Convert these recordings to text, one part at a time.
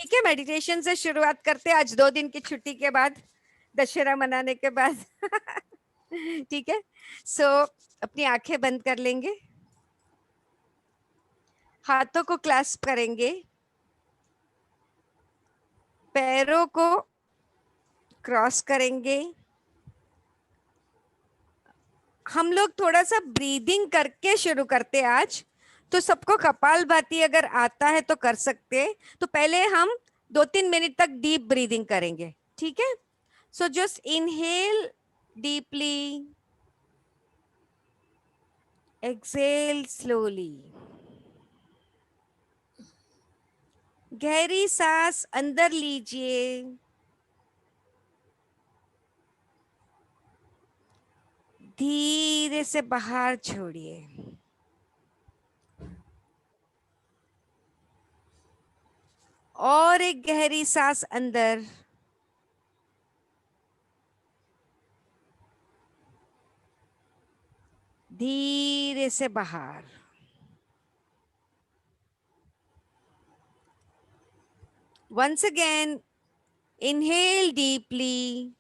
ठीक है, मेडिटेशन से शुरुआत करते हैं आज 2 दिन की छुट्टी के बाद, दशहरा मनाने के बाद। ठीक है, सो अपनी आंखें बंद कर लेंगे, हाथों को क्लैस्प करेंगे, पैरों को क्रॉस करेंगे। हम लोग थोड़ा सा ब्रीदिंग करके शुरू करते आज, तो सबको कपालभाति अगर आता है तो कर सकते हैं। तो पहले हम 2-3 मिनट तक डीप ब्रीदिंग करेंगे, ठीक है। So just inhale deeply, exhale slowly. गहरी सांस अंदर लीजिए, धीरे से बाहर छोड़िए। और एक गहरी सांस अंदर, धीरे से बाहर। Once again, inhale deeply,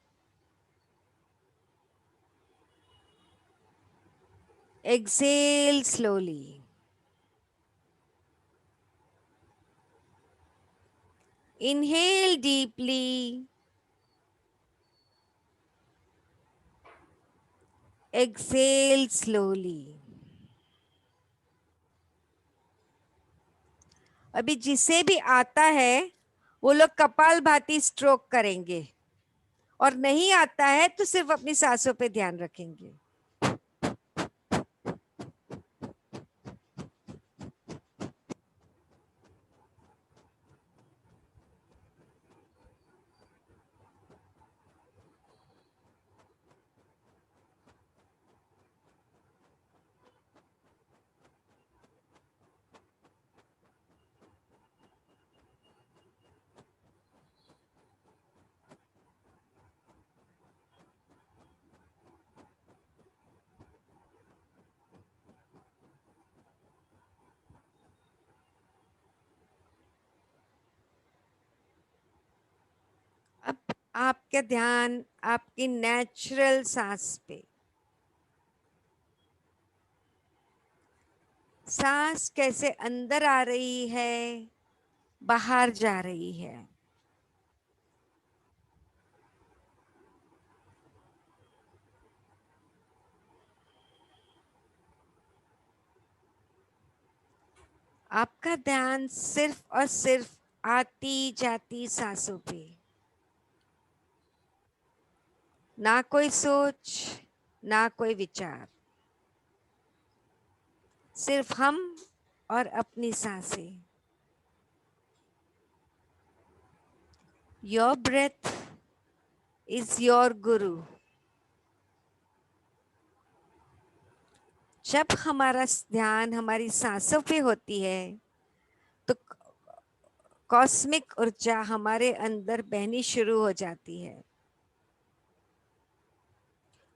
exhale slowly. Inhale deeply, exhale slowly. अभी जिसे भी आता है वो लोग कपालभाति स्ट्रोक करेंगे, और नहीं आता है तो सिर्फ अपनी सांसों पे ध्यान रखेंगे। अब आपका ध्यान आपकी नेचुरल सांस पे। सांस कैसे अंदर आ रही है, बाहर जा रही है। आपका ध्यान सिर्फ और सिर्फ आती जाती सांसों पे, ना कोई सोच, ना कोई विचार, सिर्फ हम और अपनी सांसें। योर ब्रेथ इज योर गुरु। जब हमारा ध्यान हमारी सांसों पे होती है तो कॉस्मिक ऊर्जा हमारे अंदर बहनी शुरू हो जाती है।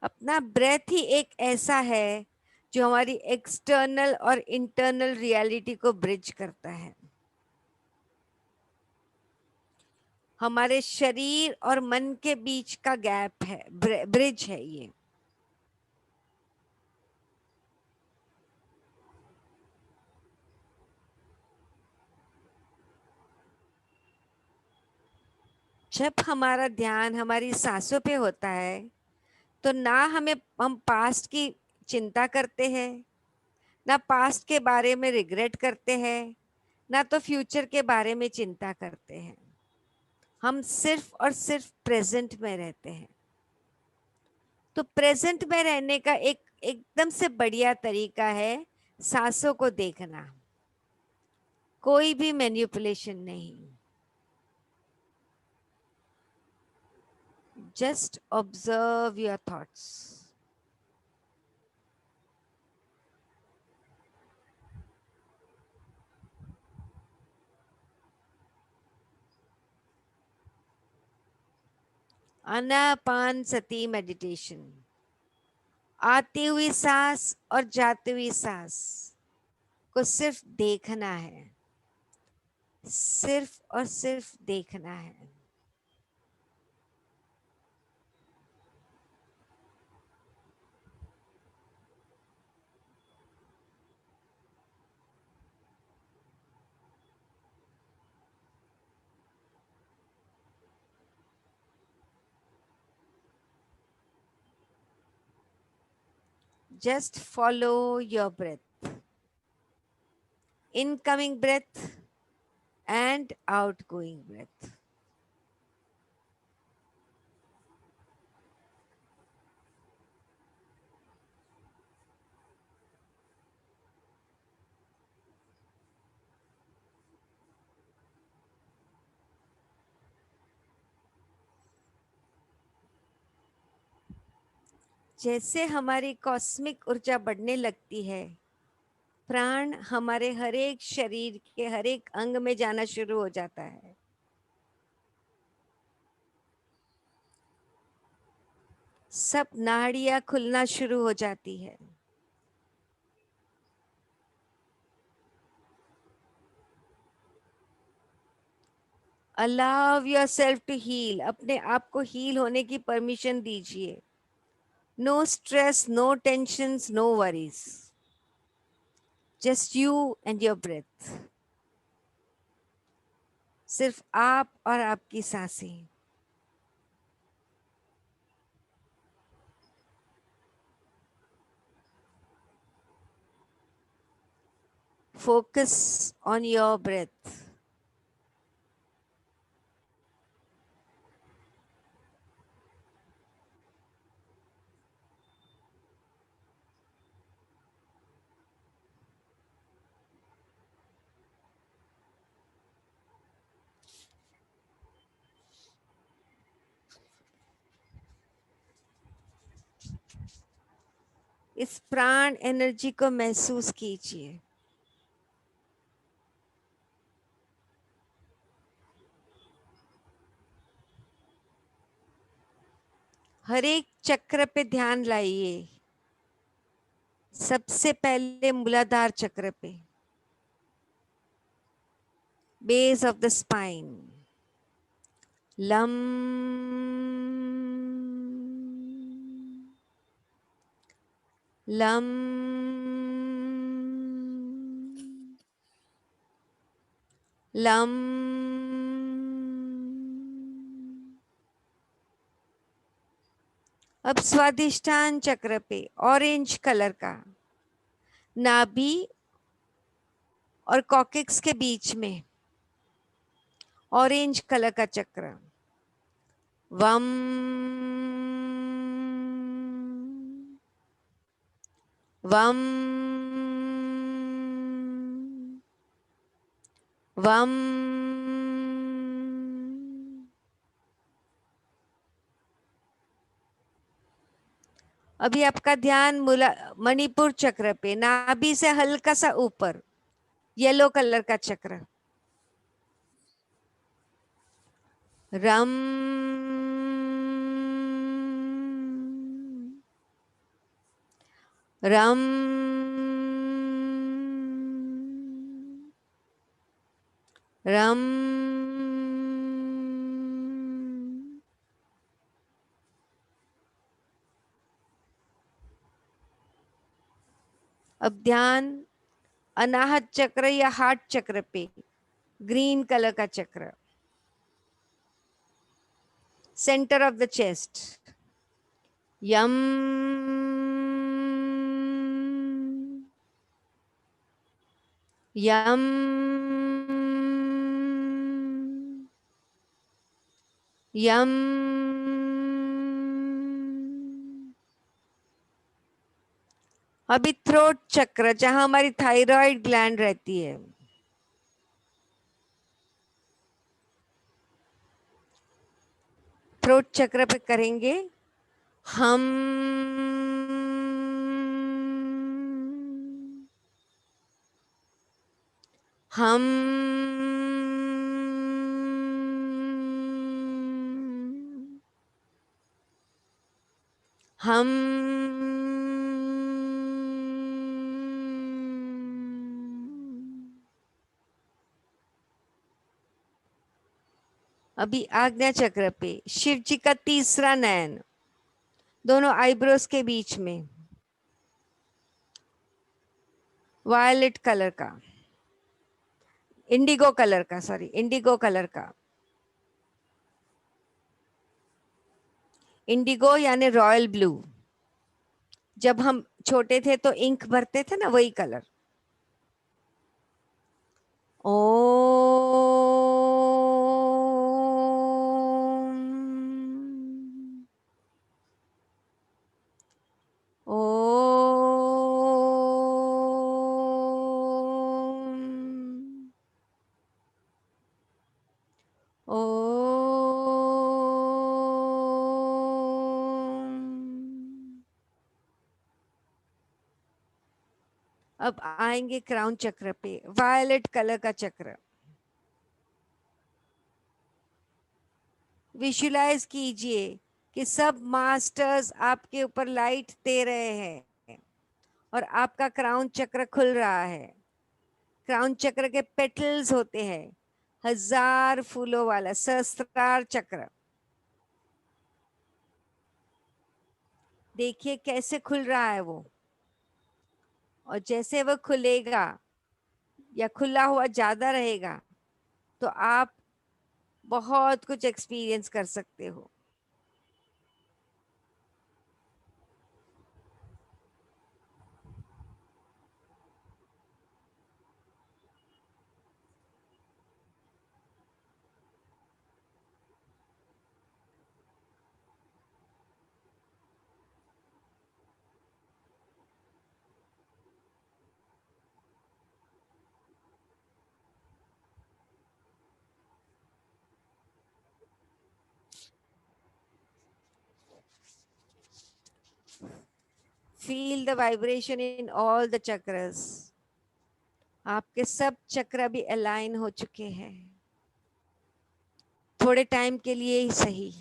अपना ब्रेथ ही एक ऐसा है जो हमारी एक्सटर्नल और इंटरनल रियलिटी को ब्रिज करता है। हमारे शरीर और मन के बीच का गैप है, ब्रिज है ये। जब हमारा ध्यान हमारी सांसों पे होता है तो ना हम पास्ट की चिंता करते हैं, ना पास्ट के बारे में रिग्रेट करते हैं, ना तो फ्यूचर के बारे में चिंता करते हैं। हम सिर्फ और सिर्फ प्रेजेंट में रहते हैं। तो प्रेजेंट में रहने का एक एकदम से बढ़िया तरीका है सांसों को देखना, कोई भी मैनिपुलेशन नहीं। Just observe your thoughts. Anapana Sati meditation. आती हुई सांस और जाती हुई सांस को सिर्फ देखना है। सिर्फ और सिर्फ देखना है। Just follow your breath, incoming breath and outgoing breath. जैसे हमारी कॉस्मिक ऊर्जा बढ़ने लगती है, प्राण हमारे हर एक शरीर के हर एक अंग में जाना शुरू हो जाता है। सब नाड़ियां खुलना शुरू हो जाती है। Allow yourself to heal, अपने आप को हील होने की परमिशन दीजिए। No stress, no tension, no worries, just you and your breath. सिर्फ आप और आपकी सांसें। Focus on your breath. इस प्राण एनर्जी को महसूस कीजिए। हर एक चक्र पे ध्यान लाइए। सबसे पहले मूलाधार चक्र पे, base of the spine. Lump, lump, lump, अब स्वादिष्टान चक्र पे ऑरेंज कलर का, नाभि और कॉकेक्स के बीच में ऑरेंज कलर का चक्र। वम, वम, वम। अभी आपका ध्यान मूला मणिपुर चक्र पे, नाभि से हल्का सा ऊपर येलो कलर का चक्र। रम, रम, रम। अब ध्यान अनाहत चक्र या हार्ट चक्र पे, ग्रीन कलर का चक्र, सेंटर ऑफ द चेस्ट। यम, यम, यम। अभी थ्रोट चक्र, जहां हमारी थायराइड ग्लैंड रहती है, थ्रोट चक्र पे करेंगे हम, हम, हम। अभी आज्ञा चक्र पे शिव जी का तीसरा नयन, दोनों आईब्रोज के बीच में, वायलेट कलर का, इंडिगो कलर का, सॉरी इंडिगो कलर का, इंडिगो यानी रॉयल ब्लू। जब हम छोटे थे तो इंक भरते थे ना, वही कलर। ओम। ओम। ओम। अब आएंगे क्राउन चक्र पे, वायलेट कलर का चक्र। विजुलाइज कीजिए कि सब मास्टर्स आपके ऊपर लाइट दे रहे हैं और आपका क्राउन चक्र खुल रहा है। क्राउन चक्र के पेटल्स होते हैं, 1000 फूलों वाला सहस्त्रार चक्र। देखिए कैसे खुल रहा है वो, और जैसे वो खुलेगा या खुला हुआ ज्यादा रहेगा तो आप बहुत कुछ एक्सपीरियंस कर सकते हो। Feel the vibration in all the chakras. आपके सब चक्र भी अलाइन हो चुके हैं, थोड़े टाइम के लिए ही सही।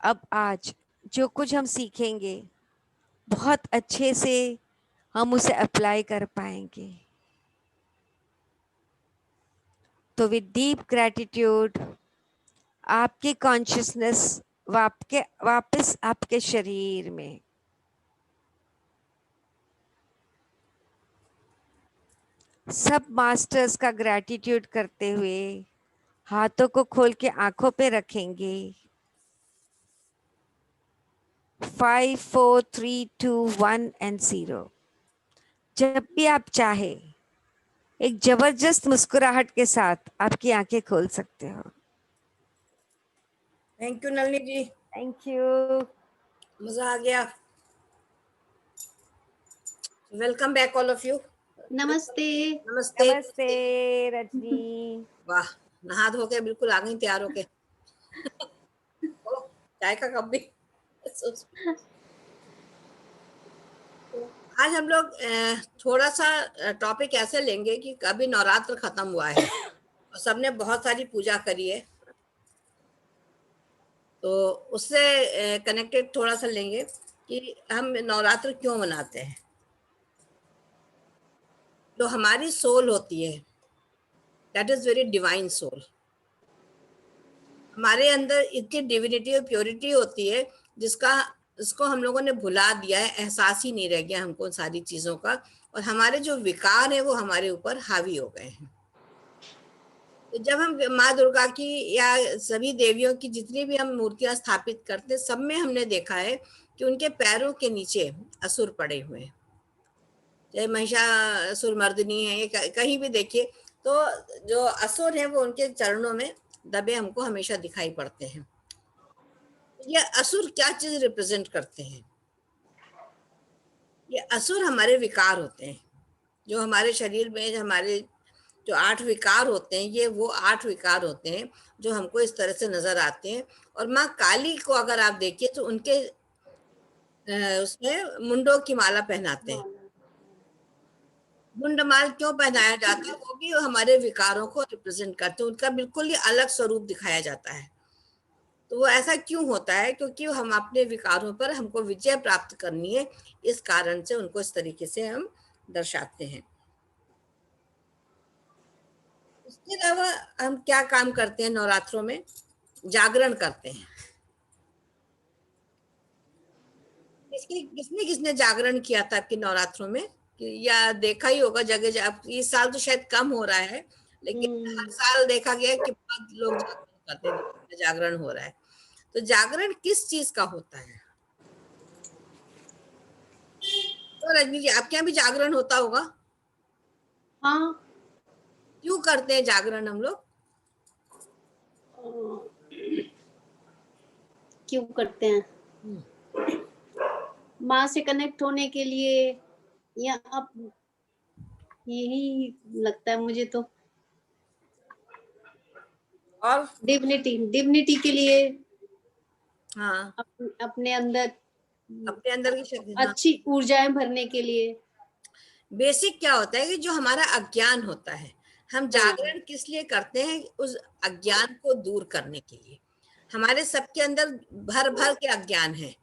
अब आज जो कुछ हम सीखेंगे बहुत अच्छे से हम उसे अप्लाई कर पाएंगे। तो विद डीप ग्रैटिट्यूड आपकी कॉन्शियसनेस वापस आपके शरीर में। सब मास्टर्स का ग्रैटिट्यूड करते हुए हाथों को खोल के आंखों पे रखेंगे। 5 4 3 2 1 एंड 0। जब भी आप चाहे एक जबरदस्त मुस्कुराहट के साथ आपकी आंखें खोल सकते हो। Thank you Nalini ji, thank you. मजा आ गया। Welcome back all of you. नमस्ते। नमस्ते। नमस्ते रजनी। वाह, नहा धो के बिल्कुल आ गई तैयार होके। ओ, चाय का कप भी। तो आज हम लोग थोड़ा सा टॉपिक ऐसे लेंगे कि अभी नवरात्र खत्म हुआ है और सबने बहुत सारी पूजा करी है, तो उससे कनेक्टेड थोड़ा सा लेंगे कि हम नवरात्र क्यों मनाते हैं। जो हमारी सोल होती है, that is very divine soul. हमारे अंदर इतनी डिविनिटी और प्योरिटी होती है जिसको हम लोगों ने भुला दिया है, एहसास ही नहीं रह गया हमको उन सारी चीजों का, और हमारे जो विकार है वो हमारे ऊपर हावी हो गए हैं। तो जब हम माँ दुर्गा की या सभी देवियों की जितनी भी हम मूर्तियां स्थापित करते, सब में हमने देखा है कि उनके पैरों के नीचे असुर पड़े हुए हैं। चाहे महिषासुर मर्दिनी है, कहीं भी देखिए तो जो असुर है वो उनके चरणों में दबे हमको हमेशा दिखाई पड़ते हैं। ये असुर क्या चीज रिप्रेजेंट करते हैं? ये असुर हमारे विकार होते हैं, जो हमारे शरीर में हमारे जो 8 विकार होते हैं, ये वो 8 विकार होते हैं जो हमको इस तरह से नजर आते हैं। और माँ काली को अगर आप देखिए तो उनके उसमें मुंडों की माला पहनाते हैं। मुंडमाल क्यों पहनाया जाता है? वो भी हमारे विकारों को रिप्रेजेंट करते हैं, उनका बिल्कुल ही अलग स्वरूप दिखाया जाता है। तो वो ऐसा क्यों होता है? क्योंकि हम अपने विकारों पर हमको विजय प्राप्त करनी है, इस कारण से उनको इस तरीके से हम दर्शाते हैं। इसके अलावा हम क्या काम करते हैं नवरात्रों में? जागरण करते हैं। किसने किसने जागरण किया था आपके नवरात्रों में? या देखा ही होगा जगह, अब इस साल तो शायद कम हो रहा है, लेकिन हर साल देखा गया कि बहुत लोग जागरण करते हैं, जागरण हो रहा है। तो जागरण किस चीज का होता है? तो रजनी जी, आपके यहाँ भी जागरण होता होगा? हाँ। क्यों करते हैं जागरण हम लोग? क्यों करते हैं? माँ से कनेक्ट होने के लिए, या अब यही लगता है मुझे तो। और डिविनिटी के लिए। हाँ, अपने अंदर अपने अंदर की शक्ति। हाँ, अच्छी ऊर्जाएं भरने के लिए। बेसिक क्या होता है कि जो हमारा अज्ञान होता है, हम जागरण किस लिए करते हैं? उस अज्ञान को दूर करने के लिए। हमारे सबके अंदर भर भर के अज्ञान है,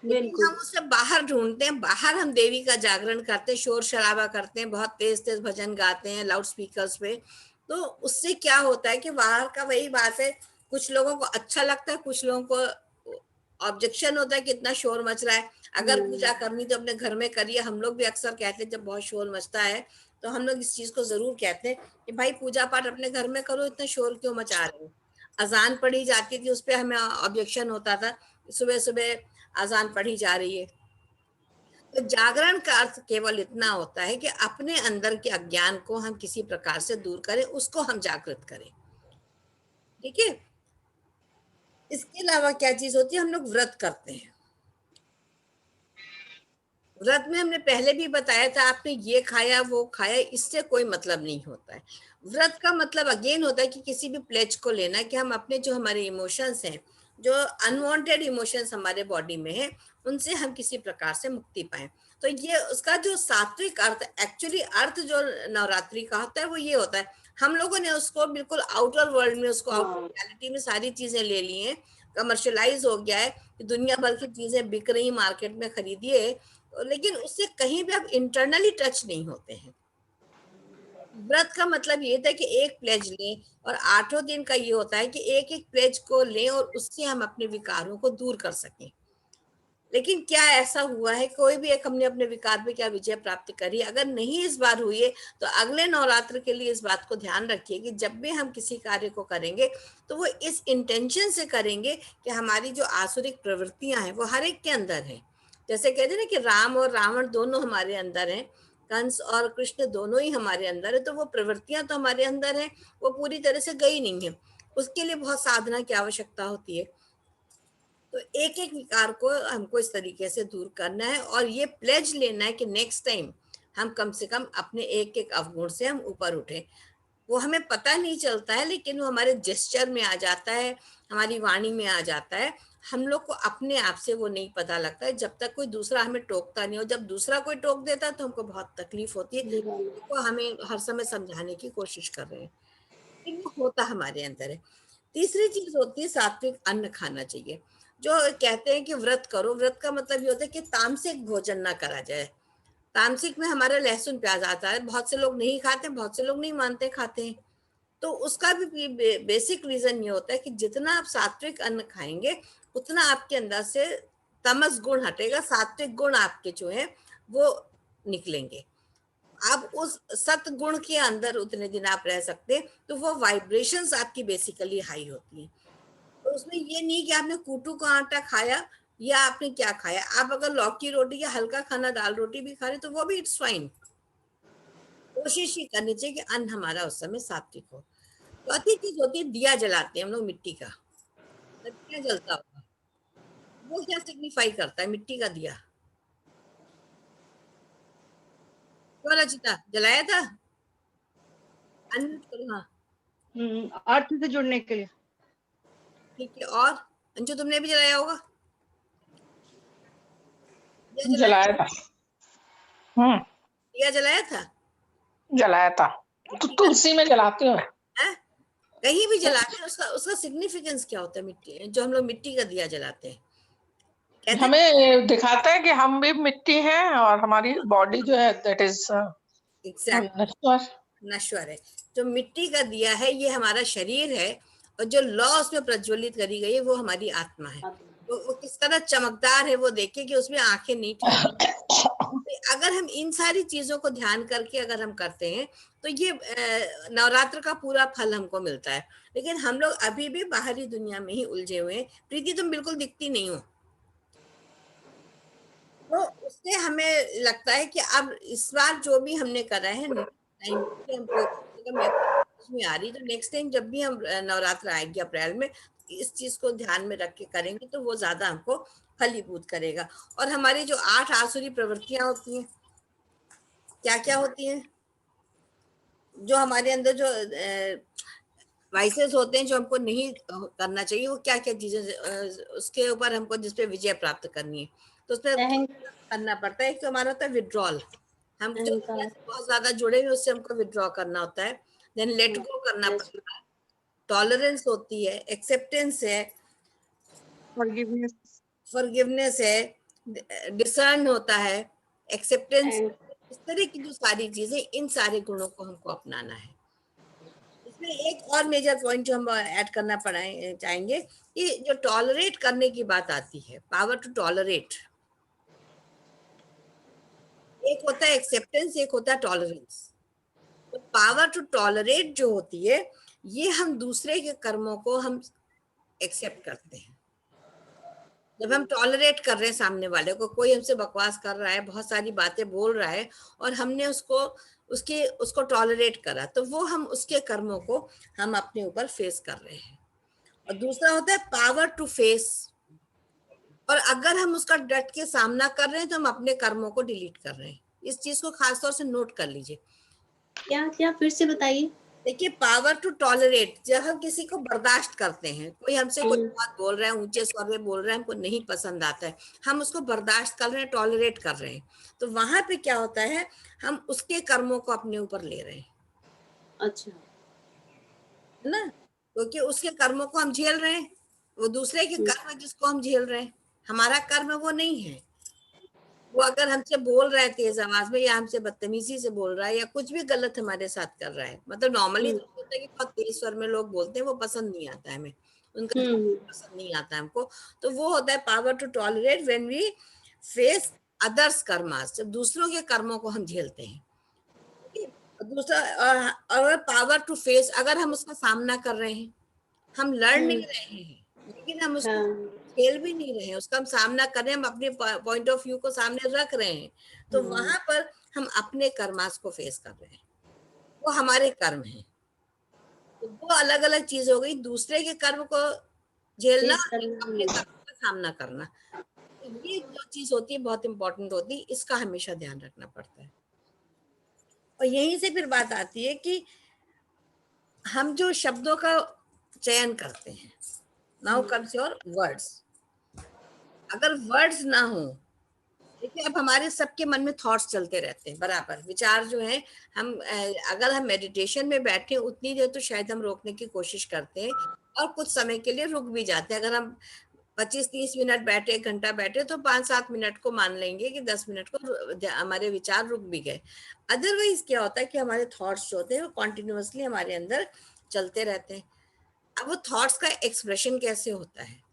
लेकिन हम उससे बाहर ढूंढते हैं। बाहर हम देवी का जागरण करते हैं, शोर शराबा करते हैं, बहुत तेज तेज भजन गाते हैं लाउड स्पीकर्स पे। तो उससे क्या होता है कि बाहर का वही बात है, कुछ लोगों को अच्छा लगता है, कुछ लोगों को ऑब्जेक्शन होता है कि इतना शोर मच रहा है। अगर पूजा करनी तो अपने घर में करिए। हम लोग भी अक्सर कहते हैं, जब बहुत शोर मचता है तो हम लोग इस चीज को जरूर कहते हैं कि भाई पूजा पाठ अपने घर में करो, इतना शोर क्यों मचा रहे हो। अजान पढ़ी जाती थी, उस पर हमें ऑब्जेक्शन होता था, सुबह सुबह अजान पढ़ी जा रही है। तो जागरण का अर्थ केवल इतना होता है कि अपने अंदर के अज्ञान को हम किसी प्रकार से दूर करें, उसको हम जागृत करें। ठीक है। इसके अलावा क्या चीज होती है? हम लोग व्रत करते हैं। व्रत में हमने पहले भी बताया था, आपने ये खाया वो खाया, इससे कोई मतलब नहीं होता है। व्रत का मतलब अगेन होता है कि किसी भी प्लेज को लेना, कि हम अपने जो हमारे इमोशंस हैं, जो अनवांटेड इमोशंस हमारे बॉडी में है, उनसे हम किसी प्रकार से मुक्ति पाए। तो ये उसका जो सात्विक अर्थ, एक्चुअली अर्थ जो नवरात्रि का होता है वो ये होता है। हम लोगों ने उसको बिल्कुल आउटर वर्ल्ड में, उसको आउटर रियलिटी में सारी चीजें ले ली हैं, कमर्शियलाइज हो गया है कि दुनिया भर की चीजें बिक रही, मार्केट में खरीदिए, लेकिन उससे कहीं भी आप इंटरनली टच नहीं होते हैं। व्रत का मतलब ये था कि एक प्लेज लें, और 8 दिन का ये होता है कि एक एक प्लेज को लें और उससे हम अपने विकारों को दूर कर सकें। लेकिन क्या ऐसा हुआ है? कोई भी एक हमने अपने विकार पे क्या विजय प्राप्त करी? अगर नहीं इस बार हुई है तो अगले नवरात्र के लिए इस बात को ध्यान रखिए कि जब भी हम किसी कार्य को करेंगे तो वो इस इंटेंशन से करेंगे कि हमारी जो आसुरिक प्रवृत्तियां हैं वो हर एक के अंदर है। जैसे कहते हैं ना कि राम और रावण दोनों हमारे अंदर हैं, कंस और कृष्ण दोनों ही हमारे अंदर है। तो वो प्रवृत्तियां तो हमारे अंदर है, वो पूरी तरह से गई नहीं है। उसके लिए बहुत साधना की आवश्यकता होती है। तो एक एक विकार को हमको इस तरीके से दूर करना है, और ये प्लेज लेना है कि नेक्स्ट टाइम हम कम से कम अपने एक एक अवगुण से हम ऊपर उठे। वो हमें पता नहीं चलता है, लेकिन वो हमारे जेस्चर में आ जाता है, हमारी वाणी में आ जाता है। हम लोग को अपने आप से वो नहीं पता लगता है जब तक कोई दूसरा हमें टोकता नहीं हो। जब दूसरा कोई टोक देता है तो हमको बहुत तकलीफ होती है, वो हमें हर समय समझाने की कोशिश कर रहे हैं, लेकिन वो होता हमारे अंदर है। तीसरी चीज होती है सात्विक अन्न खाना चाहिए। जो कहते हैं कि व्रत करो, व्रत का मतलब ये होता है कि तामसिक भोजन ना करा जाए। तामसिक में हमारा लहसुन प्याज आता है, बहुत से लोग नहीं खाते, बहुत से लोग नहीं मानते खाते हैं। तो उसका भी बेसिक रीजन ये होता है कि जितना आप सात्विक अन्न खाएंगे उतना आपके अंदर से तमस गुण हटेगा, सात्विक गुण आपके जो है वो निकलेंगे। आप उस सत गुण के अंदर उतने दिन आप रह सकते हैं, तो वो वाइब्रेशंस आपकी बेसिकली हाई होती हैं। तो उसमें ये नहीं कि आपने कूटू का आटा खाया या आपने क्या खाया। आप अगर लौकी रोटी या हल्का खाना दाल रोटी भी खा रहे तो वो भी इट्स फाइन। कोशिश ही करनी चाहिए कि अन्न हमारा उस समय सात्विक हो। चौथी चीज होती है दिया जलाते हैं हम लोग मिट्टी का। तो दिया जलता होगा, वो क्या सिग्निफाई करता है मिट्टी का दिया? क्यों रचिता, जलाया था? अनम्यूट करो। हाँ अर्थ से जुड़ने के लिए। ठीक है। और अंजू तुमने भी जलाया होगा? जलाया था। दिया जलाया था? जलाया था। तो तुलसी में जलाते हो? कहीं भी जलाते हैं, उसका उसका सिग्निफिकेंस क्या होता है? मिट्टी, जो हम लोग मिट्टी का दिया जलाते हैं, हमें दिखाता है कि हम भी मिट्टी हैं और हमारी बॉडी जो है दैट इज नश्वर है। जो मिट्टी का दिया है ये हमारा शरीर है, और जो लौ उसमें प्रज्वलित करी गई है वो हमारी आत्मा है। तो वो किस तरह चमकदार है वो देखिए कि उसमें आंखें नहीं ठहरती। अगर हम इन सारी चीजों को ध्यान करके अगर हम करते हैं तो ये नवरात्र का पूरा फल हमको मिलता है। लेकिन हम लोग अभी भी बाहरी दुनिया में ही उलझे हुए हैं। प्रीति तुम बिल्कुल दिखती नहीं हो, तो उससे हमें लगता है कि अब इस बार जो भी हमने करा है टाइम पे हमको अगर मैं समझ में आ रही, तो नेक्स्ट टाइम जब भी हम नवरात्र आएगी अप्रैल में, इस चीज को ध्यान में रख के करेंगे तो वो ज्यादा हमको फलीभूत करेगा। और हमारी जो 8 आसुरी प्रवृत्तियां होती हैं, क्या क्या होती हैं, जो हमारे अंदर जो वाइसेस होते हैं जो हमको नहीं करना चाहिए, वो क्या क्या चीजें उसके ऊपर हमको जिसपे विजय प्राप्त करनी है, तो उसपे करना पड़ता है। एक तो हमारा होता है विड्रॉल, हम जो दुनिया से बहुत ज्यादा जुड़े हुए उससे हमको विड्रॉ करना होता है। देन लेट गो करना पड़ता है, टॉलरेंस होती है, एक्सेप्टेंस है, फॉरगिवनेस है, डिसर्न होता है, एक्सेप्टेंस, इस तरह की जो सारी चीजें, इन सारे गुणों को हमको अपनाना है। इसमें एक और मेजर पॉइंट जो हम ऐड करना चाहेंगे कि जो टॉलरेट करने की बात आती है, पावर टू टॉलरेट, एक होता है एक्सेप्टेंस, एक होता है टॉलरेंस। तो पावर टू टॉलरेट जो होती है, ये हम दूसरे के कर्मों को हम एक्सेप्ट करते हैं। जब हम टॉलरेट कर रहे हैं सामने वाले को, कोई हमसे बकवास कर रहा है, बहुत सारी बातें बोल रहा है, और हमने उसको टॉलरेट करा, तो वो हम उसके कर्मों को हम अपने ऊपर फेस कर रहे हैं। और दूसरा होता है पावर टू फेस, और अगर हम उसका डट के सामना कर रहे हैं तो हम अपने कर्मों को डिलीट कर रहे हैं। इस चीज को खासतौर से नोट कर लीजिए। क्या क्या फिर से बताइए। देखिए, पावर टू टॉलरेट, जब हम किसी को बर्दाश्त करते हैं, कोई हमसे कोई बात बोल रहा है, ऊंचे स्वर में बोल रहा है, हमको नहीं पसंद आता है, हम उसको बर्दाश्त कर रहे हैं, टॉलरेट कर रहे हैं, तो वहां पे क्या होता है, हम उसके कर्मों को अपने ऊपर ले रहे हैं। अच्छा, है ना, क्योंकि उसके कर्मों को हम झेल रहे हैं, वो दूसरे के कर्म है जिसको हम झेल रहे हैं, हमारा कर्म वो नहीं है। वो अगर हमसे बोल रहा है तेज आवाज में, या हमसे बदतमीजी से बोल रहा है, या कुछ भी गलत हमारे साथ कर रहा है, मतलब नॉर्मली तो होता है कि बहुत तेज स्वर में लोग बोलते हैं, वो पसंद नहीं आता है हमें, उनका पसंद नहीं आता है हमको। तो वो होता है power to tolerate when we face others karmas, जब दूसरों के कर्मों को हम झेलते हैं। दूसरा, और पावर टू फेस, अगर हम उसका सामना कर रहे हैं, हम लड़ नहीं रहे हैं, लेकिन हम उसको खेल भी नहीं रहे हैं, उसका हम सामना कर रहे हैं, हम अपने पॉइंट ऑफ व्यू को सामने रख रहे हैं, तो वहां पर हम अपने कर्मास को फेस कर रहे हैं, वो हमारे कर्म हैं। तो वो अलग अलग चीज हो गई, दूसरे के कर्म को झेलना, अपने कर्म का सामना करना। ये जो चीज होती है बहुत इंपॉर्टेंट होती है, इसका हमेशा ध्यान रखना पड़ता है। और यहीं से फिर बात आती है कि हम जो शब्दों का चयन करते हैं, नाउ कम्स योर वर्ड्स। अगर वर्ड्स ना हो, देखिए अब हमारे सबके मन में थॉट्स चलते रहते हैं बराबर, विचार जो है, हम अगर हम मेडिटेशन में बैठे उतनी देर तो शायद हम रोकने की कोशिश करते हैं, और कुछ समय के लिए रुक भी जाते हैं। अगर हम 25-30 मिनट बैठे, 1 घंटा बैठे, तो 5-7 मिनट को मान लेंगे कि 10 मिनट को हमारे विचार रुक भी गए। अदरवाइज क्या होता है कि हमारे थॉट्स जो होते हैं वो कॉन्टिन्यूअसली हमारे अंदर चलते रहते हैं। अब वो थॉट्स का एक्सप्रेशन कैसे होता है,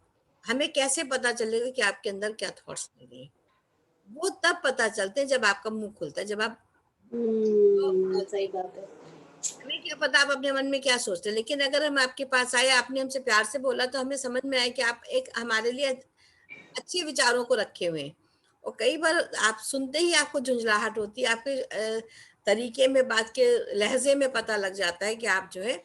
हमें कैसे पता चलेगा कि आपके अंदर क्या थॉट्स चल रहे हैं? वो तब पता चलते हैं जब आपका मुंह खुलता है, जब आप सही बात है। हमें क्या पता आप अपने मन में क्या सोचते हैं, लेकिन अगर हम आपके पास आए, आपने हमसे प्यार से बोला, तो हमें समझ में आया कि आप एक हमारे लिए अच्छे विचारों को रखे हुए हैं। और कई बार आप सुनते ही आपको झुंझलाहट होती है, आपके तरीके में, बात के लहजे में पता लग जाता है कि आप जो है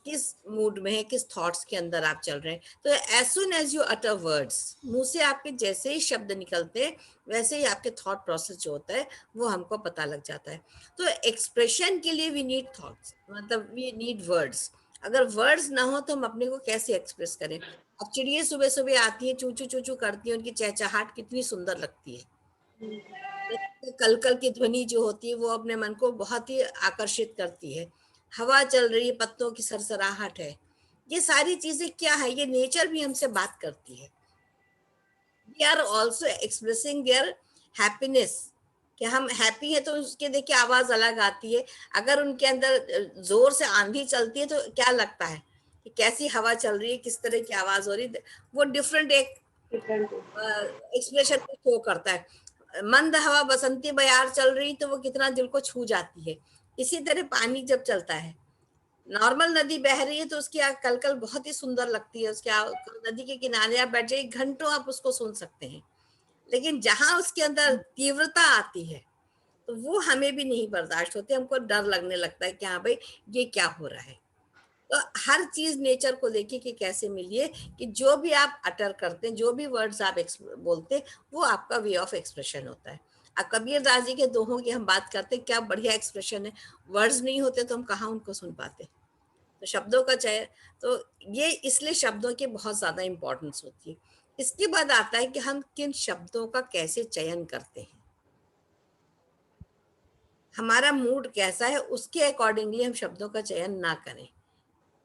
किस मूड में है, किस थॉट्स के अंदर आप चल रहे हैं। तो as soon as you utter words, मुंह से आपके जैसे ही शब्द निकलते हैं, वैसे ही आपके थॉट प्रोसेस जो होता है वो हमको पता लग जाता है। तो एक्सप्रेशन के लिए वी नीड थॉट्स, मतलब वी नीड वर्ड्स। अगर वर्ड्स ना हो तो हम अपने को कैसे एक्सप्रेस करें? अब चिड़िया सुबह सुबह आती है, चूचू चूचू करती है, उनकी चहचहाट कितनी सुंदर लगती है। कल कल की ध्वनि जो होती है वो अपने मन को बहुत ही आकर्षित करती है। हवा चल रही है, पत्तों की सरसराहट है, ये सारी चीजें क्या है, ये नेचर भी हमसे बात करती है। They are also expressing their happiness, कि हम हैप्पी है तो उसके देखिए आवाज अलग आती है। अगर उनके अंदर जोर से आंधी चलती है तो क्या लगता है कि कैसी हवा चल रही है, किस तरह की आवाज हो रही है, वो डिफरेंट एक डिफरेंट। एक्सप्रेशन को शो करता है। मंद हवा बसंती बयार चल रही तो वो कितना दिल को छू जाती है। इसी तरह पानी जब चलता है, नॉर्मल नदी बह रही है तो उसकी कलकल बहुत ही सुंदर लगती है, उसके नदी के किनारे आप बैठ जाइए, घंटों आप उसको सुन सकते हैं। लेकिन जहां उसके अंदर तीव्रता आती है तो वो हमें भी नहीं बर्दाश्त होती, हमको डर लगने लगता है कि हाँ भाई ये क्या हो रहा है। तो हर चीज नेचर को देखिए कि कैसे मिलिए, कि जो भी आप अटर करते हैं, जो भी वर्ड्स आप बोलते हैं, वो आपका वे ऑफ एक्सप्रेशन होता है। अब कबीर दास जी के दोहों की हम बात करते हैं, क्या बढ़िया एक्सप्रेशन है। वर्ड्स नहीं होते तो हम कहाँ उनको सुन पाते। तो शब्दों का चयन, तो ये इसलिए शब्दों की बहुत ज्यादा इंपॉर्टेंस होती है। इसके बाद आता है कि हम किन शब्दों का कैसे चयन करते हैं, हमारा मूड कैसा है उसके अकॉर्डिंगली हम शब्दों का चयन ना करें।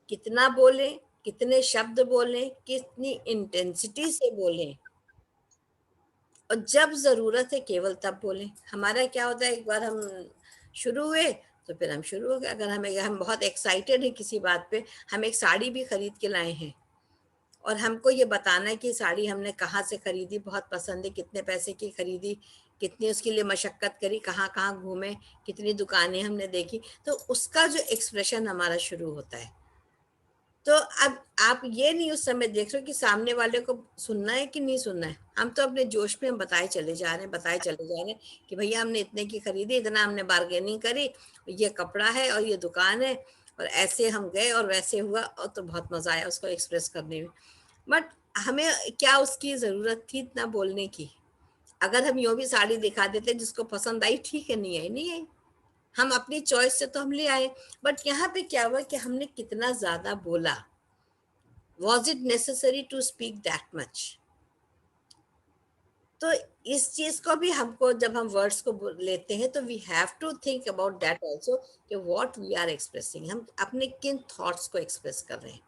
कितना बोलें, कितने शब्द बोलें, कितनी इंटेंसिटी से बोलें, और जब जरूरत है केवल तब बोलें। हमारा क्या होता है, एक बार हम शुरू हुए तो फिर हम शुरू हो गए। अगर हम बहुत एक्साइटेड हैं किसी बात पे, हम एक साड़ी भी खरीद के लाए हैं और हमको ये बताना है कि साड़ी हमने कहाँ से खरीदी, बहुत पसंद है, कितने पैसे की खरीदी, कितनी उसके लिए मशक्कत करी, कहाँ कहाँ घूमे, कितनी दुकानें हमने देखी, तो उसका जो एक्सप्रेशन हमारा शुरू होता है। तो अब आप ये नहीं उस समय देख रहे हो कि सामने वाले को सुनना है कि नहीं सुनना है। हम तो अपने जोश में हम बताए चले जा रहे हैं कि भैया हमने इतने की खरीदी, इतना हमने बार्गेनिंग करी, ये कपड़ा है और ये दुकान है, और ऐसे हम गए और वैसे हुआ, और तो बहुत मजा आया उसको एक्सप्रेस करने में। बट हमें क्या उसकी जरूरत थी इतना बोलने की? अगर हम यूं भी साड़ी दिखा देते, जिसको पसंद आई ठीक है, नहीं आई नहीं आई, हम अपनी चॉइस से तो हम ले आए। बट यहाँ पे क्या हुआ कि हमने कितना ज्यादा बोला। Was it necessary to speak that much? तो इस चीज को भी हमको, जब हम वर्ड्स को लेते हैं तो we have to think about that also, कि व्हाट वी आर एक्सप्रेसिंग, हम अपने किन थॉट्स को एक्सप्रेस कर रहे हैं।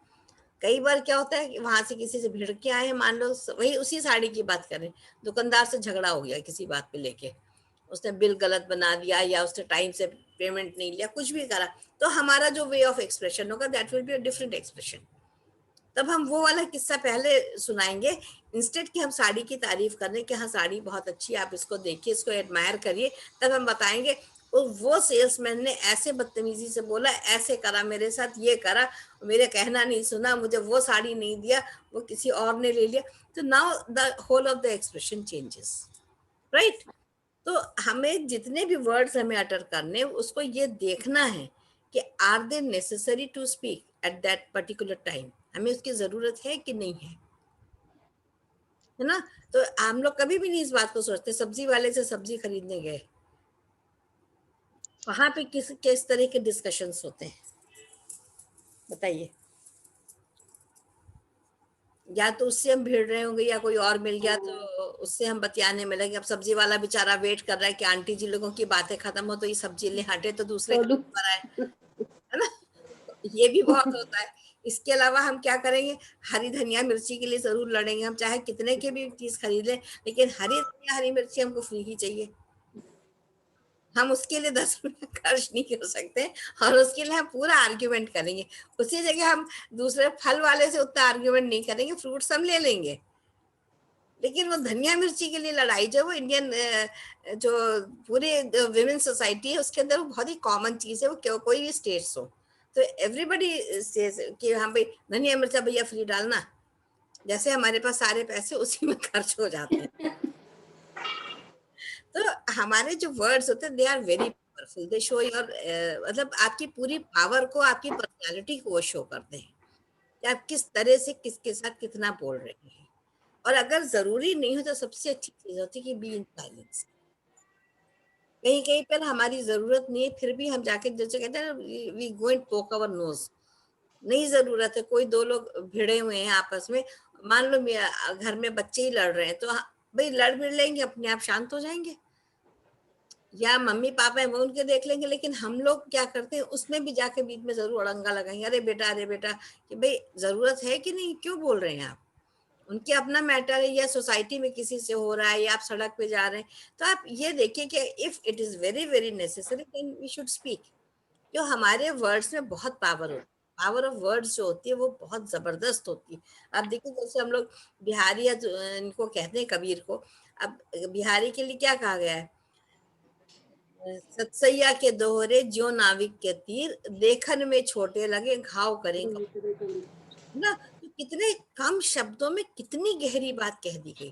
कई बार क्या होता है कि वहां से किसी से भिड़ के आए हैं, मान लो वही उसी साड़ी की बात करें, दुकानदार से झगड़ा हो गया किसी बात पे लेके, उसने बिल गलत बना दिया या उसने टाइम से पेमेंट नहीं लिया, कुछ भी करा, तो हमारा जो वे ऑफ एक्सप्रेशन होगा that will be a different expression. तब हम वो वाला किस्सा पहले सुनाएंगे, इंस्टेड कि हम साड़ी की तारीफ करें कि हाँ साड़ी बहुत अच्छी है, आप इसको देखिए, इसको एडमायर करिए, तब हम बताएंगे वो सेल्समैन ने ऐसे बदतमीजी से बोला, ऐसे करा मेरे साथ, ये करा, मेरे कहना नहीं सुना, मुझे वो साड़ी नहीं दिया, वो किसी और ने ले लिया। तो now the whole of the expression changes, right? तो हमें जितने भी वर्ड्स हमें अटर करने, उसको ये देखना है कि are they necessary to speak at that particular time, हमें उसकी जरूरत है कि नहीं है ना? तो हम लोग कभी भी नहीं इस बात को सोचते। सब्जी वाले से सब्जी खरीदने गए, वहां पे किस तरह के डिस्कशंस होते हैं बताइए? या तो उससे हम भिड़ रहे होंगे, या कोई और मिल गया तो उससे हम बतियाने में लगे। अब सब्जी वाला बेचारा वेट कर रहा है कि आंटी जी लोगों की बातें खत्म हो तो ये सब्जी ले हटे तो दूसरे तो काम पर आए, है ना? ये भी बहुत होता है। इसके अलावा हम क्या करेंगे, हरी धनिया मिर्ची के लिए जरूर लड़ेंगे, हम चाहे कितने की भी चीज खरीद लें, लेकिन हरी धनिया हरी मिर्ची हमको फ्री ही चाहिए। हम उसके लिए 10 रुपये खर्च नहीं कर सकते, और उसके लिए हम पूरा आर्ग्यूमेंट करेंगे। उसी जगह हम दूसरे फल वाले से उतना आर्ग्यूमेंट नहीं करेंगे, फ्रूट्स हम ले लेंगे, लेकिन वो धनिया मिर्ची के लिए लड़ाई, जो वो इंडियन जो पूरे विमेन सोसाइटी है उसके अंदर वो बहुत ही कॉमन चीज है, वो कोई भी स्टेट्स हो तो एवरीबडी सेज कि हाँ भाई धनिया मिर्चा भैया फ्री डालना, जैसे हमारे पास सारे पैसे उसी में खर्च हो जाते हैं। तो हमारे जो वर्ड्स होते हैं they are very powerful, they show your मतलब आपकी पूरी पावर को, आपकी पर्सनालिटी को वो शो करते हैं कि आप किस तरह से किसके साथ कितना बोल रहे हैं। और अगर जरूरी नहीं हो तो सबसे अच्छी चीज होती है कि बी इन साइलेंस। कहीं कहीं पर हमारी जरूरत नहीं है, फिर भी हम जाके जैसे कहते हैं ना, वी गो एंड पोक आवर नोज, नहीं जरूरत है। कोई दो लोग भिड़े हुए हैं आपस में, मान लो घर में बच्चे ही लड़ रहे हैं, तो भाई लड़ भिड़ लेंगे, अपने आप शांत हो जाएंगे, या मम्मी पापा है वो उनके देख लेंगे। लेकिन हम लोग क्या करते हैं, उसमें भी जाके बीच में जरूर अड़ंगा लगाएंगे, अरे बेटा कि भाई जरूरत है कि नहीं, क्यों बोल रहे हैं आप? उनके अपना मैटर है, या सोसाइटी में किसी से हो रहा है, या आप सड़क पे जा रहे हैं, तो आप ये देखिए कि if it is very very necessary then we should speak. जो हमारे वर्ड्स में बहुत पावर होती है, पावर ऑफ वर्ड्स जो होती है वो बहुत जबरदस्त होती है। आप देखिए जैसे हम लोग बिहारी या इनको कहते हैं कबीर को, अब बिहारी के लिए क्या कहा गया है, सतसैया के दोहरे ज्यो नाविक के तीर, देखन में छोटे लगे घाव करें ना। तो कितने कम शब्दों में कितनी गहरी बात कह दी गई।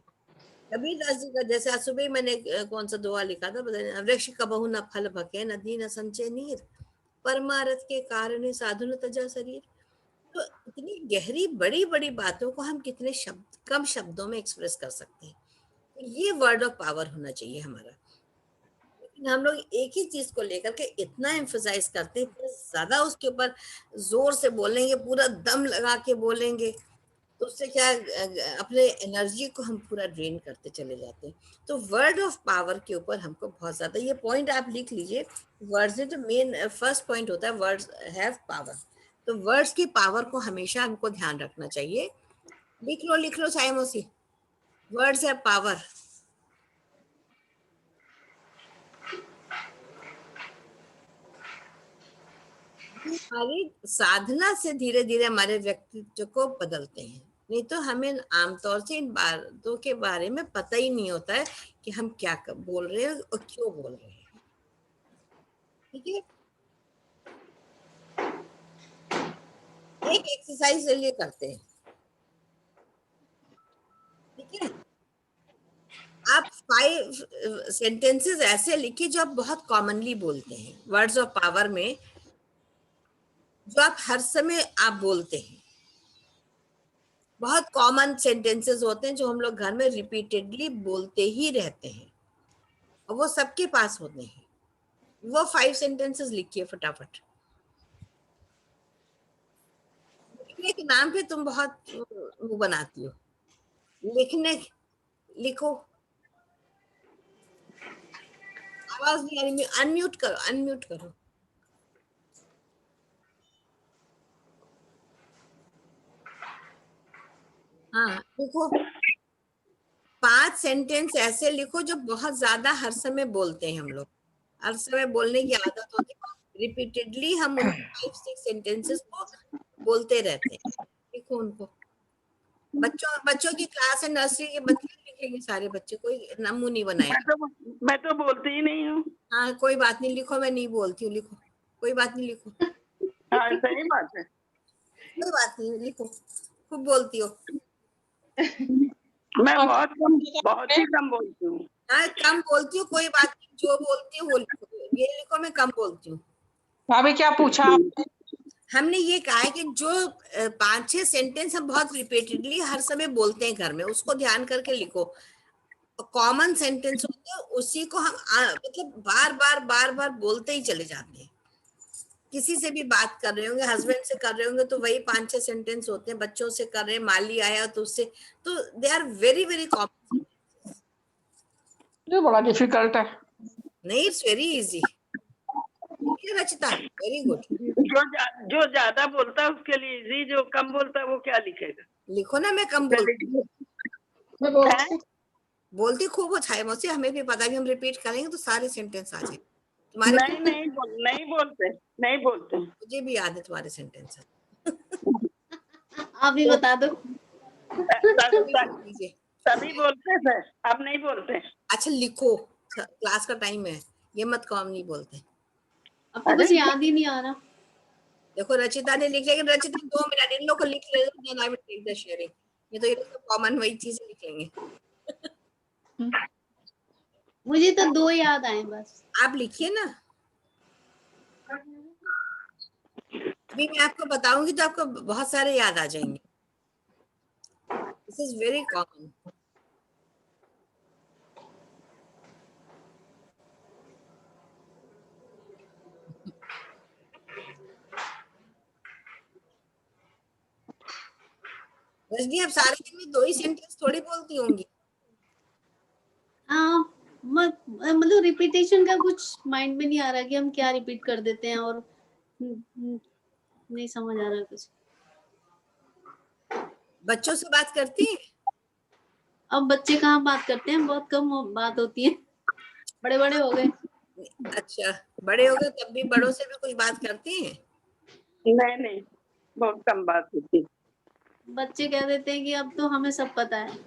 कबीरदास जी का जैसे आज सुबह ही मैंने कौन सा दोहा लिखा था, वृक्ष कबहु न फल भके नदी न संचय नीर, परमारथ के कारण साधु न तजा शरीर। तो इतनी गहरी बड़ी बड़ी बातों को हम कितने शब्द कम शब्दों में एक्सप्रेस कर सकते हैं। तो ये वर्ड ऑफ पावर होना चाहिए हमारा। लेकिन हम लोग एक ही चीज को लेकर के इतना एम्फसाइज करते हैं, इतना ज्यादा उसके ऊपर जोर से बोलेंगे, पूरा दम लगा के बोलेंगे, तो उससे क्या अपने एनर्जी को हम पूरा ड्रेन करते चले जाते हैं। तो वर्ड ऑफ पावर के ऊपर हमको बहुत ज्यादा, ये पॉइंट आप लिख लीजिए, वर्ड्स में जो मेन फर्स्ट पॉइंट होता है, वर्ड्स हैव पावर। तो वर्ड्स की पावर को हमेशा हमको ध्यान रखना चाहिए। लिख लो चाहे मौसी, वर्ड्स हैव पावर। हमारी साधना से धीरे धीरे हमारे व्यक्तित्व को बदलते हैं, नहीं तो हमें आमतौर से इन बातों के बारे में पता ही नहीं होता है कि हम क्या बोल रहे हैं और क्यों बोल रहे हैं। ठीक है, एक एक्सरसाइज ये करते हैं। ठीक है, आप 5 सेंटेंसेस ऐसे लिखिए जो आप बहुत कॉमनली बोलते हैं, वर्ड्स ऑफ पावर में, जो आप हर समय आप बोलते हैं। बहुत कॉमन सेंटेंसेस होते हैं जो हम लोग घर में रिपीटेडली बोलते ही रहते हैं, और वो सबके पास होते हैं। वो 5 सेंटेंसेस लिखिए फटाफट। लिखने के नाम पे तुम बहुत वो बनाती हो, लिखो। आवाज नहीं आ रही, अनम्यूट करो, अनम्यूट करो। हाँ लिखो, 5 सेंटेंस ऐसे लिखो जो बहुत ज्यादा हर समय बोलते हैं हम लोग, हर समय बोलने की आदत होती है, रिपीटेडली हम उन 5-6 सेंटेंसेस को बोलते रहते हैं। लिखो उनको। बच्चों की क्लास है, नर्सरी के बच्चे लिखेंगे, सारे बच्चे, कोई नमू नहीं बनाएगा। मैं तो बोलती ही नहीं हूँ। हाँ कोई बात नहीं, लिखो, मैं नहीं बोलती हूँ, लिखो, कोई बात नहीं, लिखो। हाँ सही बात है। कोई बात नहीं, लिखो, खूब बोलती हो। मैं बहुत ही कम बोलती हूँ। हाँ कम बोलती हूँ, कोई बात नहीं, जो बोलती हूँ वो लिखो। ये लिखो, मैं कम बोलती हूँ। भाभी क्या पूछा आपने? हमने ये कहा है कि जो 5-6 सेंटेंस हम बहुत रिपीटेडली हर समय बोलते हैं घर में, उसको ध्यान करके लिखो। कॉमन सेंटेंस होते हैं, उसी को हम मतलब बार बार बोलते ही चले जाते हैं। किसी से भी बात कर रहे होंगे, हस्बैंड से कर रहे होंगे, तो वही 5-6 सेंटेंस होते हैं। बच्चों से कर रहे हैं, माली आया तो उससे, तो they are very very common. ये बड़ा डिफिकल्ट है। नहीं, it's very easy. Rachita, very good. जो ज्यादा बोलता है उसके लिए इजी, जो कम बोलता है वो क्या लिखेगा? लिखो ना, मैं कम मैं बोलती खूब अच्छा है मौसी, हमें भी पता है, हम रिपीट करेंगे तो सारे सेंटेंस आ जाए नहीं तुम्हारे। नहीं बोलते। मुझे भी याद है तुम्हारे सेंटेंस। आप भी बता दो। सभी बोलते थे, अब नहीं बोलते। अच्छा लिखो, क्लास का टाइम है, ये मत कहो हम नहीं बोलते। अब तो बस याद ही नहीं आ रहा। देखो रचिता ने लिख, लेकिन रचिता 2 मिनट इन लोग को लिख ले, then I will take the sharing. ये तो ये लोग कॉमन वही चीजें लिखेंगे। मुझे तो 2 याद आए बस। आप लिखिए ना, अभी मैं आपको बताऊंगी तो आपको बहुत सारे याद आ जाएंगे। This is very common. Rajni, आप सारे दिन में 2 ही सेंटेंस थोड़ी बोलती होंगी। हाँ, मतलब रिपीटेशन का कुछ माइंड में नहीं आ रहा कि हम क्या रिपीट कर देते हैं, और नहीं समझ आ रहा कुछ। बच्चों से बात करती हैं? अब बच्चे कहाँ बात करते हैं, बहुत कम बात होती है, बड़े बड़े हो गए। अच्छा, बड़े हो गए तब भी बड़ों से भी कुछ बात करती हैं? नहीं, बहुत कम बात होती। बच्चे कह देते हैं कि अब तो हमें सब पता है।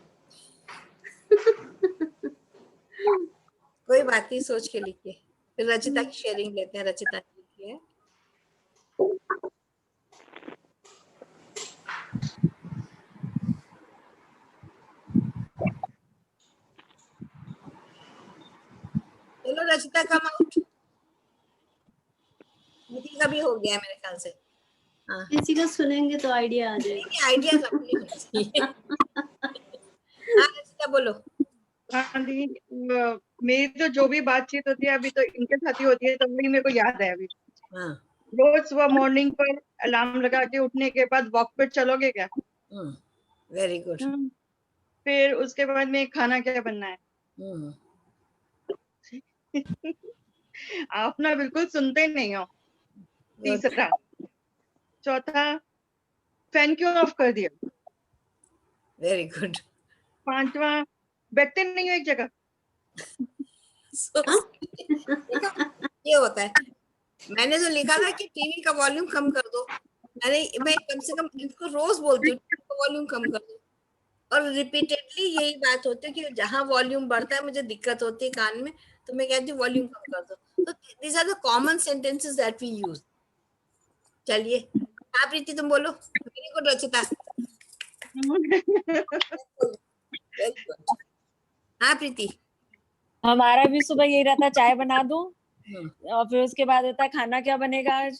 कोई बात नहीं, सोच के लिखिए। फिर रचिता की शेयरिंग लेते हैं। रचिता ने लिखी है। चलो रचिता कम आउट। निधि का भी हो गया है मेरे ख्याल से। हाँ, किसी का सुनेंगे तो आइडिया आ जाएगा। नहीं आइडिया सबको होना चाहिए। हाँ रचिता बोलो। हाँ दी, मेरी तो जो भी बातचीत होती है अभी तो इनके साथ ही होती है, तो वही मेरे को याद है अभी। हाँ। रोज सुबह मॉर्निंग पर अलार्म लगा के उठने के बाद वॉक पे चलोगे क्या? Very good. फिर उसके बाद में खाना क्या बनना है? आप ना बिल्कुल सुनते ही नहीं हो। तीसरा, चौथा, फैन क्यों ऑफ कर दिया? Very good. पांचवा, बैठते नहीं हो एक जगह। ये होता है। मैंने जो लिखा था कि टीवी का वॉल्यूम कम कर दो, मैं कम से कम इनको रोज बोलती हूँ टीवी का वॉल्यूम कम कर दो, और रिपीटेडली यही बात होती है कि जहां वॉल्यूम बढ़ता है मुझे दिक्कत होती है कान में, तो मैं कहती हूँ वॉल्यूम कम कर दो। तो these are the common sentences that we use. चलिए, हाँ प्रीति तुम बोलो। Very good Rachita. Very good. हाँ प्रीति। हमारा भी सुबह यही रहता, चाय बना दूं और फिर उसके बाद होता है खाना क्या बनेगा आज,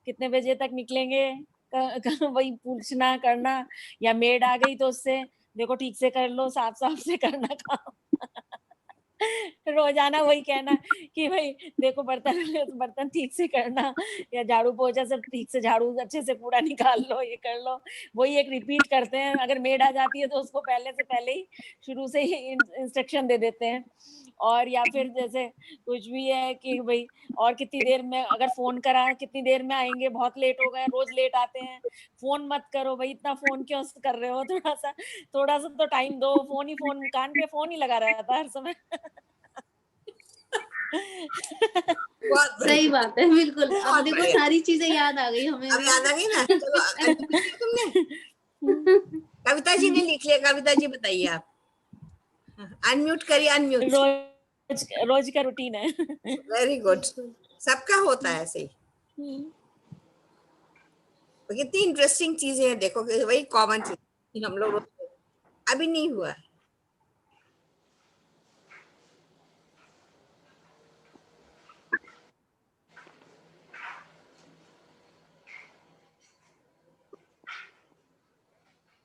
कितने बजे तक निकलेंगे, वही पूछना करना, या मेड आ गई तो उससे देखो ठीक से कर लो, साफ साफ से करना काम। रोजाना वही कहना कि भाई देखो बर्तन ठीक से करना, या झाड़ू पोछा सब ठीक से, झाड़ू अच्छे से पूरा निकाल लो, ये कर लो। वही एक रिपीट करते हैं। अगर मेड आ जाती है तो उसको पहले ही शुरू से ही इंस्ट्रक्शन दे देते हैं। और या फिर जैसे कुछ भी है कि भाई और कितनी देर में, अगर फोन करा कितनी देर में आएंगे, बहुत लेट हो गए, रोज लेट आते हैं, फोन मत करो भाई, इतना फोन क्यों कर रहे हो, थोड़ा सा तो टाइम दो। फोन कान पे फोन ही लगा रहता है हर समय। सही बात है, बिल्कुल। अब देखो सारी चीजें याद आ गई हमें। अब याद आ गई ना। चलो unmute किया तुमने? कविता जी ने लिख लिया। कविता जी बताइए आप। अनम्यूट करिए, अनम्यूट। रोज का रूटीन है। Very good. सबका होता है ऐसे ही। कितनी इंटरेस्टिंग चीजें हैं, देखो वही कॉमन चीज हम लोग अभी नहीं हुआ।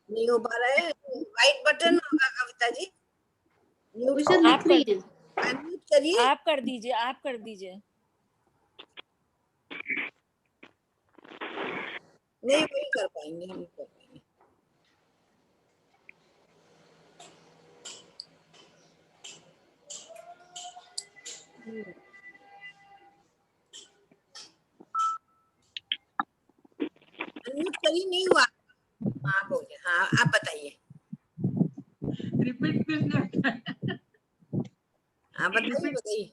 नहीं हो पा रहा है। वाइट बटन होगा कविता जी। आप कर, अनम्यूट करिए। आप कर दीजिए, आप कर दीजिए। नहीं वही कर पाएंगे, हम कर पाएंगे। अनम्यूट करिए, नहीं हुआ। हाँ हो गया। हाँ आप बताइए। रिपीट करना। हाँ बताइए बताइए।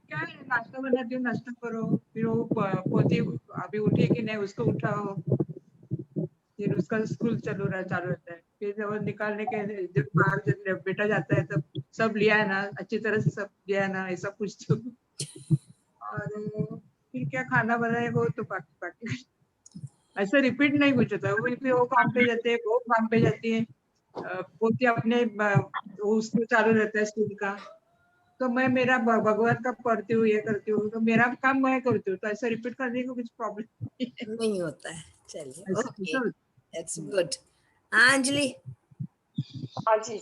क्या है, नाश्ता बनाती हूँ, नाश्ता करो, फिर वो पोती अभी उठी कि नहीं उसको उठाओ, फिर उसका स्कूल चालू रहता है। फिर जब निकालने के जब बाहर जब बेटा जाता है तब सब लिया है ना, अच्छी तरह से सब लिया है ना, ऐसा पूछती हूँ। और फिर क्या खाना बनाए वो तो बाकी ऐसा रिपीट नहीं कुछ होता। वो फिर वो काम पे जाते हैं, वो काम पे जाती है, पोती अपने उसको चालू रहता है स्कूल का, तो मैं मेरा भगवान का पढ़ती हूँ, ये करती हूँ, तो मेरा काम मैं करती हूँ। तो ऐसा रिपीट करने को कुछ प्रॉब्लम नहीं होता है। चलिए ओके, दैट्स गुड। हाँ अंजलि। हाँ जी।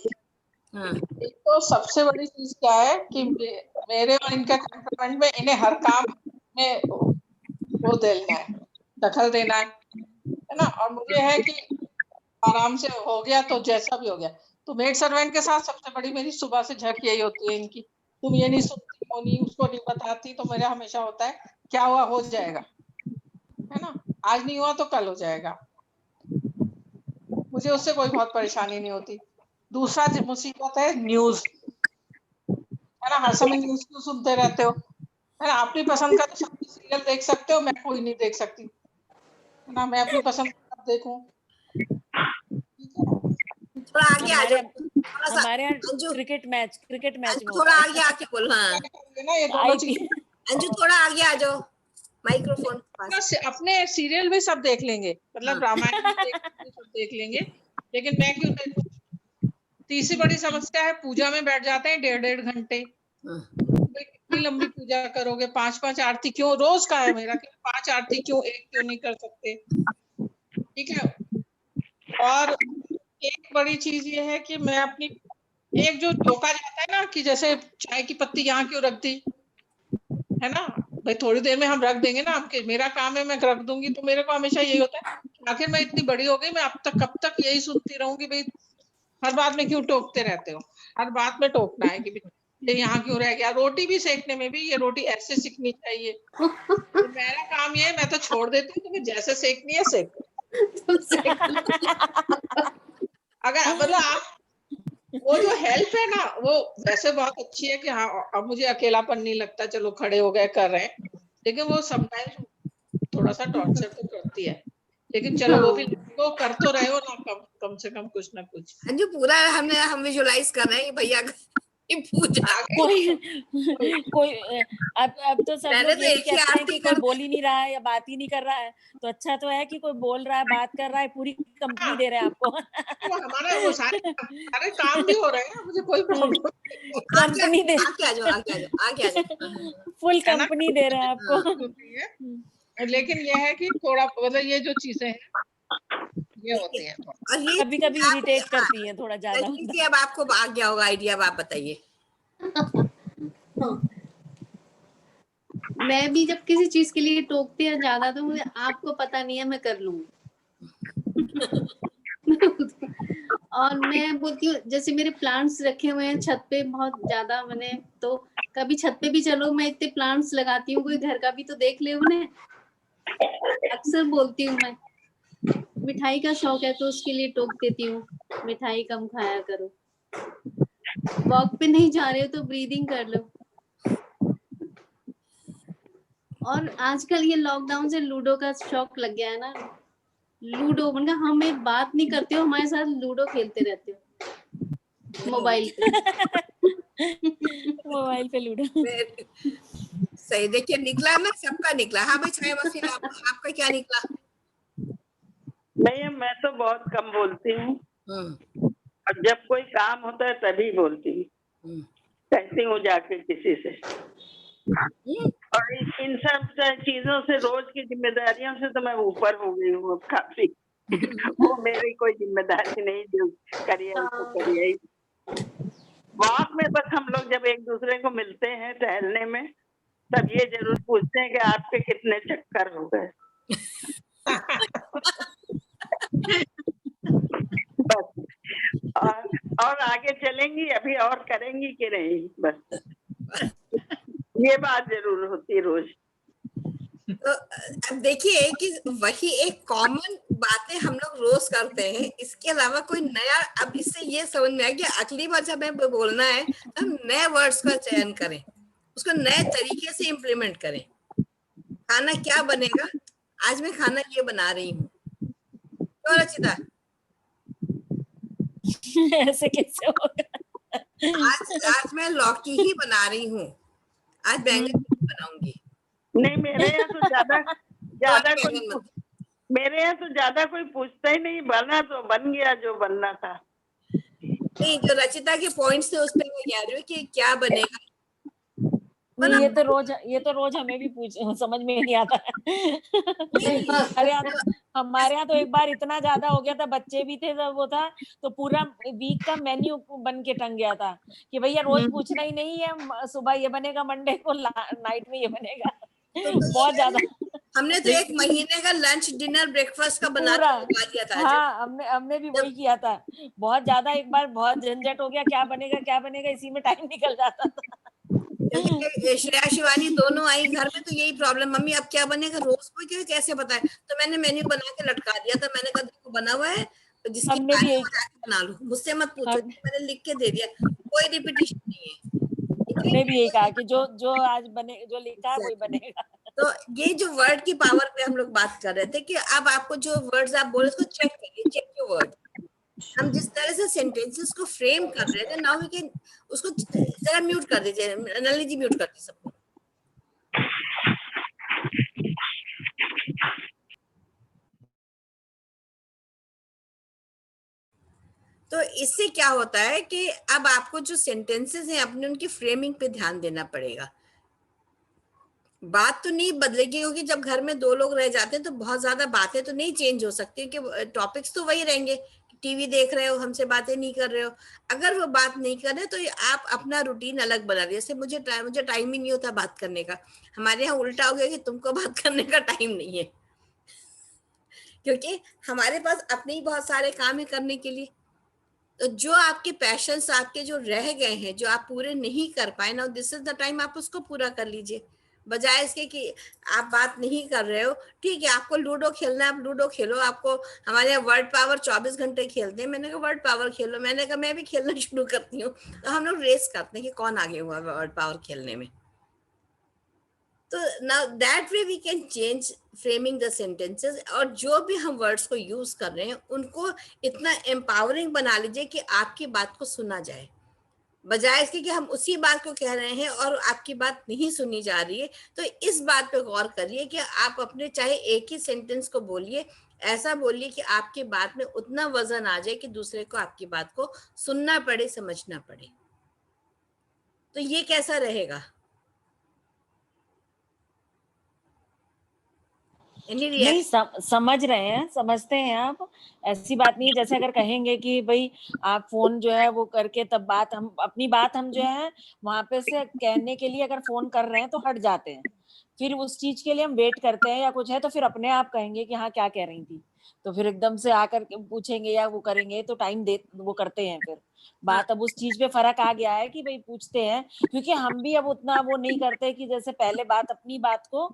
हाँ एक तो सबसे बड़ी चीज क्या है कि मेरे और इनका टेम्परामेंट में इन्हें हर काम में वो देना है, दखल देना है ना। और मुझे है कि आराम से हो गया तो जैसा भी हो गया। तो मेड सर्वेंट के साथ सबसे बड़ी मेरी सुबह से झक यही होती है इनकी, तुम ये नहीं सुनती हो, नहीं उसको नहीं बताती, तो मेरा हमेशा होता है क्या हुआ, हो जाएगा, है ना, आज नहीं हुआ तो कल हो जाएगा। मुझे उससे कोई बहुत परेशानी नहीं होती। दूसरा मुसीबत है न्यूज, है ना, हर समय न्यूज क्यों सुनते रहते हो, है ना, अपनी पसंद का तो सब सीरियल देख सकते हो, मैं कोई नहीं देख सकती, है ना, मैं अपनी पसंद का देखूं, थोड़ा आगे आ जाओ, थोड़ा सा हमारे यहाँ अंजू, क्रिकेट मैच में थोड़ा होता आगे आके बोलो। हाँ ना, ये दोनों है चीजें अंजू थोड़ा आगे आ जाओ, माइक्रोफोन पास। अपने सीरियल भी सब देख लेंगे, मतलब रामायण भी सब देख लेंगे, लेकिन मैं क्यों देखूं। तीसरी बड़ी समस्या है, पूजा में बैठ जाते हैं 1.5 घंटे, भाई कितनी लंबी पूजा करोगे, 5 आरती क्यों रोज का है मेरा, कि 5 आरती क्यों, एक क्यों नहीं कर सकते, ठीक है। और एक बड़ी चीज ये है कि मैं अपनी, एक जो टोका जाता है ना कि जैसे चाय की पत्ती यहाँ क्यों रख दी, है ना, भाई थोड़ी देर में हम रख देंगे ना, आपके मेरा काम है मैं रख दूंगी, तो मेरे को हमेशा यही होता है, आखिर मैं इतनी बड़ी हो गई, मैं अब तक कब तक यही सुनती रहूंगी, भाई हर बात में क्यों टोकते रहते हो, हर बात में टोकना है कि ये यहाँ क्यों रह गया, रोटी भी सेकने में भी ये रोटी ऐसे सेकनी चाहिए, तो मेरा काम ये है, मैं तो छोड़ देती हूँ, तुम्हें जैसे सेकनी है सेको, अगर मतलब आप वो जो हेल्प है ना वो वैसे बहुत अच्छी है कि हाँ अब मुझे अकेलापन नहीं लगता, चलो खड़े हो गए कर रहे हैं, लेकिन वो समटाइम्स थोड़ा सा टॉर्चर तो करती है, लेकिन चलो वो भी वो कर तो रहे हो ना, कम से कम कुछ ना कुछ। अंजू पूरा हम विजुलाइज कर रहे हैं कि भैया की पूजा कोई अब तो सब पहले लोग तो ये भी एक ही कहते हैं आरती कि कोई बोल ही नहीं रहा है या बात ही नहीं कर रहा है, तो अच्छा तो है कि कोई बोल रहा है, बात कर रहा है, पूरी कंपनी दे रहे हैं आपको। वो हमारे वो सारे काम भी हो रहे हैं, मुझे कोई प्रॉब्लम कंपनी दे, आगे आ जाओ फुल है ना? कंपनी दे रहे हैं आपको। नहीं है, लेकिन ये है कि थोड़ा मतलब ये जो चीजें हैं ये होती है, और ये कभी कभी इरिटेट करती हैं थोड़ा ज्यादा। रजनी, अब आपको आ गया होगा आइडिया, अब आप बताइए। मैं भी जब किसी चीज के लिए टोकते हैं ज्यादा, तो मुझे आपको पता नहीं है, मैं कर लूंगी। और मैं बोलती हूँ, जैसे मेरे प्लांट्स रखे हुए हैं छत पे बहुत ज्यादा, मैंने तो कभी छत पे भी चलो, मैं इतने प्लांट्स लगाती हूँ, कोई घर का भी तो देख ले उन्हें। अक्सर बोलती हूँ मैं, मिठाई का शौक है तो उसके लिए टोक देती हूँ, मिठाई कम खाया करो, वॉक पे नहीं जा रहे हो तो ब्रीदिंग कर लो। और आजकल ये लॉकडाउन से लूडो का शौक लग गया है ना, लूडो मतलब हम एक बात नहीं करते हो, हमारे साथ लूडो खेलते रहते हो मोबाइल पे। मोबाइल पे लूडो। सही, देखिए निकला ना, सबका निकला। हाँ भाई छाया मसीन, आपका क्या निकला? नहीं, मैं तो बहुत कम बोलती हूँ, और जब कोई काम होता है तभी बोलती हूँ, कहती हूँ जाके किसी से। और इन सब चीजों से, रोज की जिम्मेदारियों से तो मैं ऊपर हो गई हूँ अब काफी। वो मेरी कोई जिम्मेदारी नहीं, जो करिए उसको करिए। वॉक में बस हम लोग जब एक दूसरे को मिलते हैं टहलने में, तब ये जरूर पूछते हैं कि आपके कितने चक्कर हो गए। बस, और आगे चलेंगी अभी और करेंगी कि नहीं, बस ये बात जरूर होती रोज। तो अब देखिए कि वही एक कॉमन बातें हम लोग रोज करते हैं, इसके अलावा कोई नया, अब इससे ये समझ में आ गया अगली बार जब हमें बोलना है तो हम नए वर्ड्स का चयन करें, उसको नए तरीके से इम्प्लीमेंट करें। खाना क्या बनेगा? आज मैं खाना ये बना रही हूँ, तो रचिता ऐसे कैसे होगा? आज मैं लौकी ही बना रही हूँ, आज बैंगन बनाऊंगी। नहीं, मेरे यहाँ तो ज्यादा कोई पूछता ही नहीं, बना तो बन गया जो बनना था। नहीं, जो रचिता के पॉइंट्स थे उस पर मैं कह रही हूँ कि क्या बनेगा। नहीं, ये तो रोज हमें भी समझ में नहीं आता है। हमारे यहाँ तो एक बार इतना ज्यादा हो गया था, बच्चे भी थे जब वो था, तो पूरा वीक का मेन्यू बन के टंग गया था कि भैया रोज पूछना ही नहीं है, सुबह ये बनेगा, मंडे को नाइट में ये बनेगा। बहुत ज्यादा हमने तो एक महीने का लंच डिनर ब्रेकफास्ट का बना दिया था। हाँ, हमने भी वही किया था। बहुत ज्यादा एक बार बहुत झंझट हो गया, क्या बनेगा, इसी में टाइम निकल जाता था। श्रेया शिवानी दोनों आई घर में, तो यही प्रॉब्लम, मम्मी अब क्या बनेगा, रोज को कैसे बताए, तो मैंने मेन्यू बना के लटका दिया था। मैंने कहा देखो बना हुआ है, जिसकी हमने भी तारीफ यही हो जाके बना लो, मुझसे मत पूछो, हम, मैंने लिख के दे दिया, कोई रिपीटिशन नहीं है। हमने भी यही कहा कि जो जो आज बने, जो लिखा है वही बनेगा। तो ये जो वर्ड की पावर पे हम लोग बात कर रहे थे कि अब आपको जो वर्ड्स आप बोले उसको चेक करिए, चेक योर वर्ड। हम जिस तरह से सेंटेंसेस को फ्रेम कर रहे थे, नाउ वी कैन उसको जरा म्यूट कर दीजिए, नलिनी जी म्यूट कर दीजिए सबको। तो इससे क्या होता है कि अब आपको जो सेंटेंसेस हैं अपने उनकी फ्रेमिंग पे ध्यान देना पड़ेगा। बात तो नहीं बदलेगी, क्योंकि जब घर में दो लोग रह जाते हैं तो बहुत ज्यादा बातें तो नहीं चेंज हो सकती, कि टॉपिक्स तो वही रहेंगे। टीवी देख रहे हो, हमसे बातें नहीं कर रहे हो, अगर वो बात नहीं कर रहे तो आप अपना रूटीन अलग बना रहे। जैसे मुझे टाइम ही नहीं होता बात करने का, हमारे यहाँ उल्टा हो गया कि तुमको बात करने का टाइम नहीं है, क्योंकि हमारे पास अपने ही बहुत सारे काम है करने के लिए। तो जो आपके पैशंस आपके जो रह गए हैं, जो आप पूरे नहीं कर पाए ना, दिस इज द टाइम आप उसको पूरा कर लीजिए, बजाय इसके कि आप बात नहीं कर रहे हो। ठीक है, आपको लूडो खेलना है, आप लूडो खेलो। आपको हमारे यहाँ वर्ड पावर 24 घंटे खेलते हैं, मैंने कहा वर्ड पावर खेलो, मैंने कहा मैं भी खेलना शुरू करती हूँ। तो हम लोग रेस करते हैं कि कौन आगे हुआ वर्ड पावर खेलने में। तो now that way we can change framing the sentences, और जो भी हम वर्ड्स को यूज कर रहे हैं उनको इतना एम्पावरिंग बना लीजिए कि आपकी बात को सुना जाए, बजाय इसके कि हम उसी बात को कह रहे हैं और आपकी बात नहीं सुनी जा रही है। तो इस बात पे गौर करिए कि आप अपने चाहे एक ही सेंटेंस को बोलिए, ऐसा बोलिए कि आपकी बात में उतना वजन आ जाए कि दूसरे को आपकी बात को सुनना पड़े, समझना पड़े। तो ये कैसा रहेगा? नहीं, समझ रहे हैं, समझते हैं आप, ऐसी बात नहीं है। जैसे अगर कहेंगे कि भाई आप फोन जो है वो करके तब बात, हम अपनी बात हम जो है वहां पे से कहने के लिए अगर फोन कर रहे हैं तो हट जाते हैं, फिर उस चीज के लिए हम वेट करते हैं या कुछ है तो फिर अपने आप कहेंगे कि हाँ क्या कह रही थी, तो फिर एकदम से आकर पूछेंगे या वो करेंगे तो टाइम दे वो करते हैं। फिर बात अब उस चीज पे फर्क आ गया है कि भाई पूछते हैं, क्योंकि हम भी अब उतना वो नहीं करते कि जैसे पहले बात अपनी बात को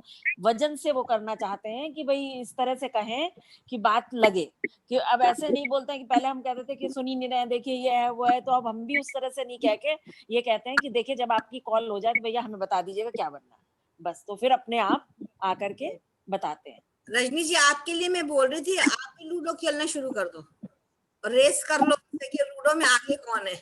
वजन से वो करना चाहते हैं कि भाई इस तरह से कहें कि बात लगे। कि अब ऐसे नहीं बोलते हैं कि पहले हम कहते थे कि सुन ही नहीं रहे, देखिए ये है वो है, तो अब हम भी उस तरह से नहीं कह के ये कहते हैं कि देखिए जब आपकी कॉल हो जाए तो भैया हमें बता दीजिएगा क्या बनना है, बस, तो फिर अपने आप आकर के बताते हैं। रजनी जी, आपके लिए मैं बोल रही थी, आप भी लूडो खेलना शुरू कर दो और रेस कर लो कि लूडो में आगे कौन है।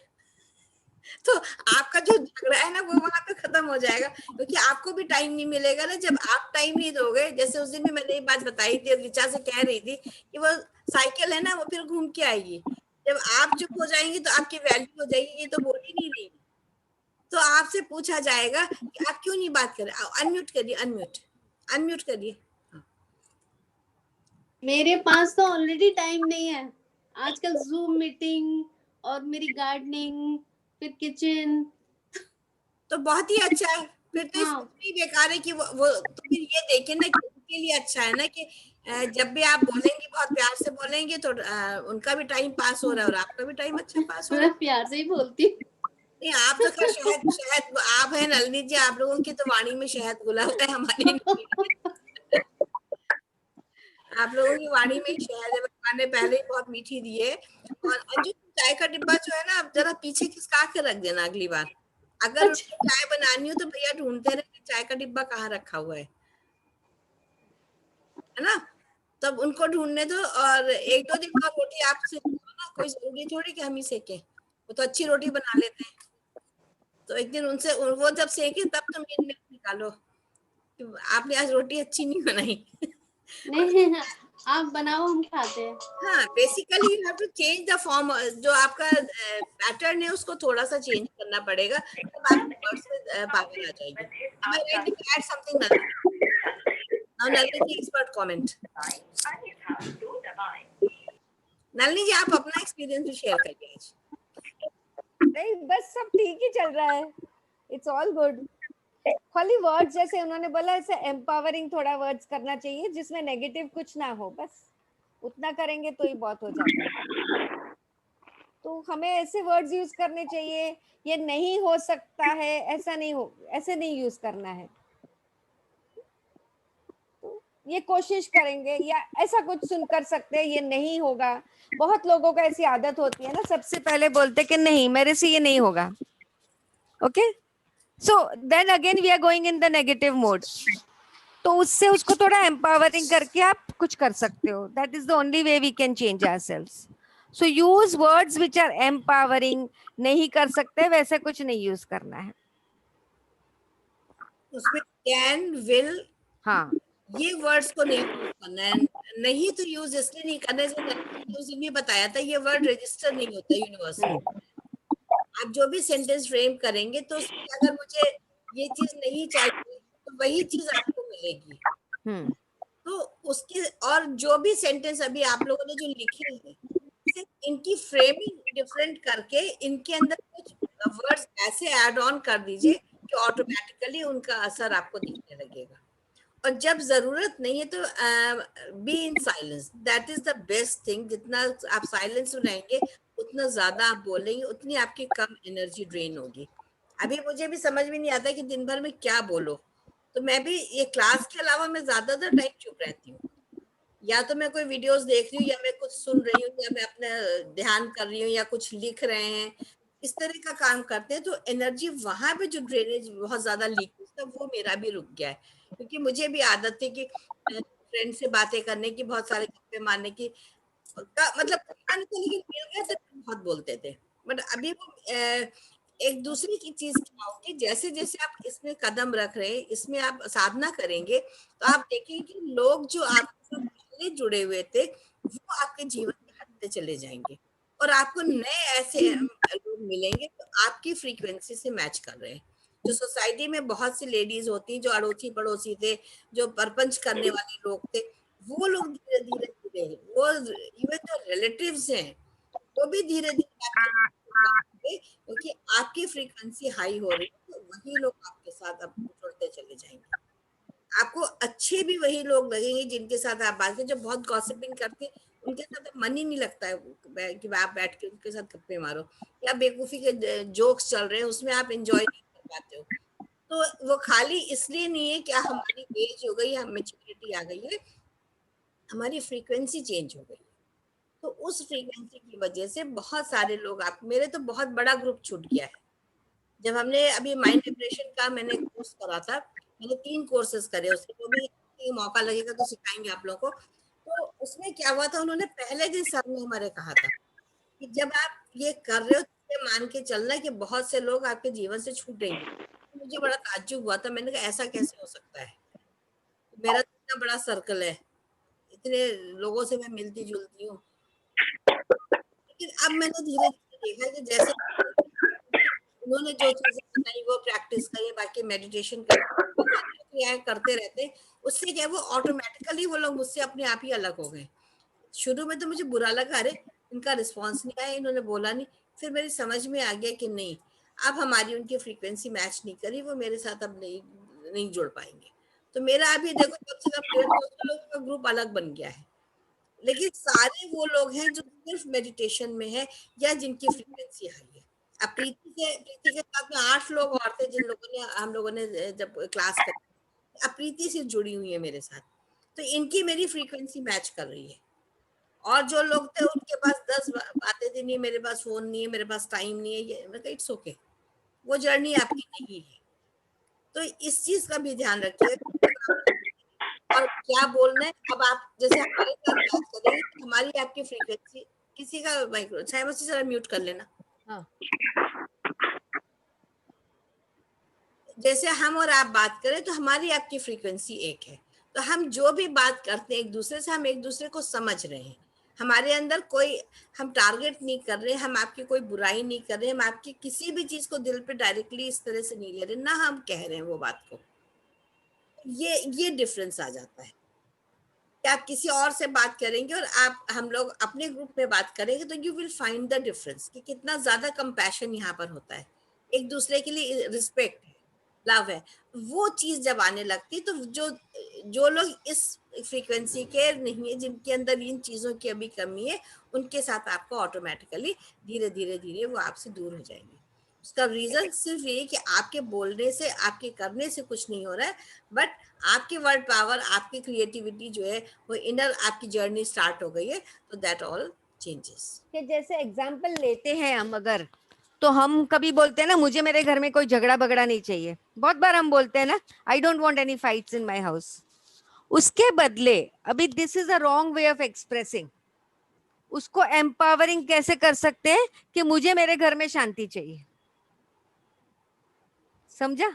तो आपका जो झगड़ा है ना वो वहां पे खत्म हो जाएगा, क्योंकि आपको भी टाइम नहीं मिलेगा ना। जब आप टाइम नहीं दोगे, जैसे उस दिन भी मैंने ये बात बताई थी, रिचा से कह रही थी कि वो साइकिल है ना, वो फिर घूम के आएगी। जब आप चुप हो जाएंगे तो आपकी वैल्यू हो जाएगी, ये तो बोल ही नहीं रही। तो आपसे पूछा जाएगा कि आप क्यों नहीं बात कर रहे। अनम्यूट करिए, अनम्यूट करिए। मेरे पास तो ऑलरेडी टाइम नहीं है आजकल, जूम मीटिंग और मेरी गार्डनिंग, फिर किचन। तो बहुत ही अच्छा है, फिर तो हाँ, इसमें बेकार है कि वो तो फिर ये देखे ना कि उनके लिए अच्छा है ना कि जब भी आप बोलेंगे, बहुत प्यार से बोलेंगे तो उनका भी टाइम पास हो रहा है और आपका भी टाइम अच्छा पास हो रहा मैं है। प्यार से ही बोलती हूँ। नहीं, आप तो खैर शहद शहद आप है नलिनी जी, आप लोगों की तो वाणी में शहद घुला होता है, हमारी नहीं। आप लोगों की वाणी में शहद है, भगवान ने पहले ही बहुत मीठी दी है। और अंजू, चाय का डिब्बा जो है ना, आप जरा पीछे खिसका के रख देना अगली बार। अगर अच्छा, उनको चाय बनानी हो तो भैया ढूंढते रहे कि चाय का डिब्बा कहाँ रखा हुआ है ना। तब उनको ढूंढने दो, और एक दो दिन बाद रोटी आप सेको ना, कोई जरूरी थोड़ी कि हम ही सेके, वो तो अच्छी रोटी बना लेते हैं। तो एक दिन उनसे, वो जब सेके तब तुम निकालो कि आपने आज रोटी अच्छी नहीं बनाई। नहीं आप बनाओ, हम खाते हैं। हाँ, basically you have to change the form. जो आपका पैटर्न है उसको थोड़ा सा चेंज करना पड़ेगा, तब आपकी वर्ड्स में पावर आ जाएगी। Am I right to add something, Nalini? Now Nalini, expert comment. Nalini जी, आप अपना एक्सपीरियंस भी शेयर करिए आज। नहीं, बस सब ठीक ही चल रहा है, इट्स ऑल गुड। खाली वर्ड्स जैसे उन्होंने बोला, ऐसे एम्पावरिंग थोड़ा वर्ड्स करना चाहिए जिसमें नेगेटिव कुछ ना हो, बस उतना करेंगे तो ही बहुत हो जाता है। तो हमें ऐसे वर्ड्स यूज करने चाहिए, ये नहीं हो सकता है, ऐसा नहीं हो, ऐसे नहीं यूज करना है। तो ये कोशिश करेंगे या ऐसा कुछ सुन कर सकते हैं, ये नहीं होगा। बहुत लोगों का ऐसी आदत होती है ना, सबसे पहले बोलते कि नहीं मेरे से ये नहीं होगा। Okay, so then again we are going in the negative mode. तो उससे उसको थोड़ा एम्पावरिंग करके आप कुछ कर सकते हो। That is the only way we can change ourselves. So use words which are empowering. नहीं कर सकते वैसे कुछ नहीं यूज करना है। उसमें कैन, विल, हाँ, ये वर्ड्स को नहीं यूज करना है। नहीं तो यूज इसलिए नहीं करना है, यूज नहीं बताया था, ये वर्ड रजिस्टर नहीं होता यूनिवर्स में। आप जो भी सेंटेंस फ्रेम करेंगे तो उसमें अगर मुझे ये चीज नहीं चाहिए तो वही चीज आपको मिलेगी। तो उसके, और जो भी सेंटेंस अभी आप लोगों ने जो लिखे हैं, सिर्फ इनकी फ्रेमिंग डिफरेंट करके इनके अंदर कुछ वर्ड्स ऐसे ऐड ऑन कर दीजिए कि ऑटोमेटिकली उनका असर आपको दिखने लगेगा। और जब जरूरत नहीं है तो be in silence, that is the best thing. जितना आप साइलेंस में रहेंगे उतना ज्यादा आप बोलेंगे, उतनी आपकी कम एनर्जी ड्रेन होगी। अभी मुझे भी समझ में नहीं आता कि दिन भर में क्या बोलो, तो मैं भी ये क्लास के अलावा मैं ज्यादातर टाइम चुप रहती हूँ। या तो मैं कोई वीडियोस देख रही हूँ, या मैं कुछ सुन रही हूँ, या मैं अपना ध्यान कर रही हूँ, या कुछ लिख रहे हैं, इस तरह का काम करते हैं। तो एनर्जी वहां पे जो ड्रेनेज बहुत ज्यादा लीकेज था वो मेरा भी रुक गया है। क्योंकि मुझे भी आदत थी कि फ्रेंड से बातें करने की, बहुत सारे गप्पे मारने की, मतलब लेकिन मिल गए तो बहुत बोलते थे। बट अभी वो एक दूसरे की चीज क्या होगी, जैसे जैसे आप इसमें कदम रख रहे हैं, इसमें आप साधना करेंगे, तो आप देखेंगे कि लोग जो आपके साथ पहले जुड़े हुए थे वो आपके जीवन में हटते चले जाएंगे, और आपको नए ऐसे लोग मिलेंगे तो आपकी फ्रीक्वेंसी से मैच कर रहे हैं। जो सोसाइटी में बहुत सी लेडीज होती, जो अड़ोसी पड़ोसी थे, जो परपंच करने वाले लोग थे, वो लोग धीरे धीरे धीरे, वो इवन जो रिलेटिव्स हैं वो भी धीरे धीरे, क्योंकि आपकी फ्रीक्वेंसी हाई हो रही है, तो वही लोग आपके साथ अब जुड़ते चले जाएंगे। आपको अच्छे भी वही लोग लगेंगे जिनके साथ आप बात करें, जो बहुत गॉसिपिंग करते हैं उनके साथ मन ही नहीं लगता है कि आप बैठ के उनके साथ गप्पे मारो, या बेवकूफी के जोक्स चल रहे हैं उसमें आप एंजॉय नहीं कर पाते हो। तो वो खाली इसलिए नहीं है कि हमारी एज हो गई, हम मेच्योरिटी आ गई है, हमारी फ्रीक्वेंसी चेंज हो गई। तो उस फ्रीक्वेंसी की वजह से बहुत सारे लोग, आप, मेरे तो बहुत बड़ा ग्रुप छूट गया है। जब हमने अभी माइंड डिप्रेशन का मैंने कोर्स करा था, मैंने 3 कोर्सेज करे, उसके जो भी मौका लगेगा तो सिखाएंगे आप लोगों को। तो उसमें क्या हुआ था, उन्होंने पहले दिन सर ने हमारे कहा था कि जब आप ये कर रहे हो तो ये मान के चलना कि बहुत से लोग आपके जीवन से छूटेंगे। मुझे बड़ा ताज्जुब हुआ था, मैंने कहा ऐसा कैसे हो सकता है, मेरा तो इतना बड़ा सर्कल है, इतने लोगों से मैं मिलती जुलती हूँ। लेकिन अब मैंने धीरे धीरे देखा कि जैसे उन्होंने जो चीजें बताई वो प्रैक्टिस करिए, बाकी मेडिटेशन करिए, करते रहते, उससे क्या वो ऑटोमेटिकली वो लोग मुझसे अपने आप ही अलग हो गए। शुरू में तो मुझे बुरा लगा, अरे इनका रिस्पॉन्स नहीं आया, इन्होंने बोला नहीं। फिर मेरी समझ में आ गया कि नहीं, अब हमारी उनकी फ्रीक्वेंसी मैच नहीं करी, वो मेरे साथ अब नहीं जुड़ पाएंगे। तो मेरा अभी देखो कम से कम 150 लोगों का ग्रुप अलग बन गया है, लेकिन सारे वो लोग हैं जो सिर्फ मेडिटेशन में है या जिनकी फ्रीक्वेंसी हाई है। अब प्रीति के साथ में 8 लोग और थे जिन लोगों ने, हम लोगों ने जब क्लास करी, अब प्रीति से जुड़ी हुई है मेरे साथ, तो इनकी मेरी फ्रीक्वेंसी मैच कर रही है। और जो लोग थे उनके पास 10 बातें थी, नहीं मेरे पास फोन नहीं है, मेरे पास टाइम नहीं है, ये मैं, इट्स ओके, वो जर्नी आपकी नहीं है। तो इस चीज का भी ध्यान रखिए और क्या बोलना है। अब आप जैसे हमारे साथ बात करेंगे, हमारी आपकी फ्रीक्वेंसी, किसी का माइक्रो साइबर से जरा म्यूट कर लेना। हाँ। जैसे हम और आप बात करें तो हमारी आपकी फ्रीक्वेंसी एक है, तो हम जो भी बात करते हैं एक दूसरे से, हम एक दूसरे को समझ रहे हैं। हमारे अंदर कोई, हम टारगेट नहीं कर रहे, हम आपकी कोई बुराई नहीं कर रहे, हम आपकी किसी भी चीज को दिल पे डायरेक्टली इस तरह से नहीं ले रहे, ना हम कह रहे हैं वो बात को। ये डिफरेंस आ जाता है कि आप किसी और से बात करेंगे और आप, हम लोग अपने ग्रुप में बात करेंगे, तो you will find the difference कि कितना ज्यादा कंपैशन यहाँ पर होता है, एक दूसरे के लिए रिस्पेक्ट है, लव है। वो चीज जब आने लगती, तो जो लोग इस फ्रीक्वेंसी के नहीं है, जिनके अंदर इन चीजों की अभी कमी है, उनके साथ आपको ऑटोमेटिकली धीरे धीरे धीरे वो आपसे दूर हो जाएंगे। उसका रीजन सिर्फ ये कि आपके बोलने से, आपके करने से कुछ नहीं हो रहा है, बट आपकी वर्ड पावर, आपकी क्रिएटिविटी जो है वो इनर आपकी जर्नी स्टार्ट हो गई है, तो दैट ऑल चेंजेस। कि जैसे एग्जाम्पल लेते हैं हम, अगर तो हम कभी बोलते हैं ना, मुझे मेरे घर में कोई झगड़ा बगड़ा नहीं चाहिए, बहुत बार हम बोलते हैं ना, I don't want any fights in my house. उसके बदले अभी this is a wrong way of expressing, उसको एम्पावरिंग कैसे कर सकते हैं कि मुझे मेरे घर में शांति चाहिए, समझा?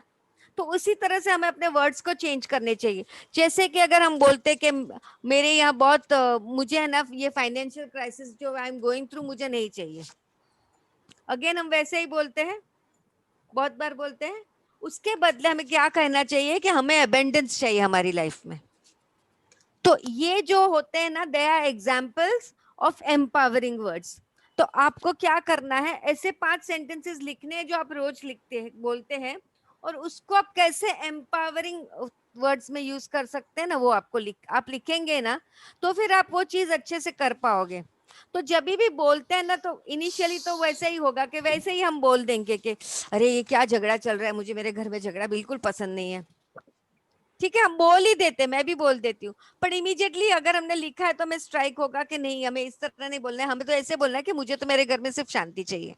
तो उसी तरह से हमें अपने वर्ड्स को चेंज करने चाहिए। जैसे कि अगर हम बोलते कि मेरे यहाँ बहुत मुझे है ना ये फाइनेंशियल क्राइसिस जो आई एम गोइंग थ्रू मुझे नहीं चाहिए, अगेन हम वैसे ही बोलते हैं, बहुत बार बोलते हैं। उसके बदले हमें क्या कहना चाहिए कि हमें अबेंडेंस चाहिए हमारी लाइफ में। तो ये जो होते हैं ना, they are examples of empowering words. तो आपको क्या करना है, ऐसे 5 सेंटेंसेस लिखने हैं जो आप रोज लिखते हैं, बोलते हैं, और उसको आप कैसे एम्पावरिंग वर्ड्स में यूज कर सकते हैं ना, वो आपको आप लिखेंगे ना, तो फिर आप वो चीज अच्छे से कर पाओगे। तो जब भी बोलते हैं ना, तो इनिशियली तो वैसे ही होगा कि वैसे ही हम बोल देंगे कि अरे ये क्या झगड़ा चल रहा है, मुझे मेरे घर में झगड़ा बिल्कुल पसंद नहीं है, ठीक है, हम बोल ही देते, मैं भी बोल देती हूँ। पर इमीडिएटली अगर हमने लिखा है तो हमें स्ट्राइक होगा कि नहीं, हमें इस तरह नहीं बोलना है, हमें तो ऐसे बोलना है कि मुझे तो मेरे घर में सिर्फ शांति चाहिए।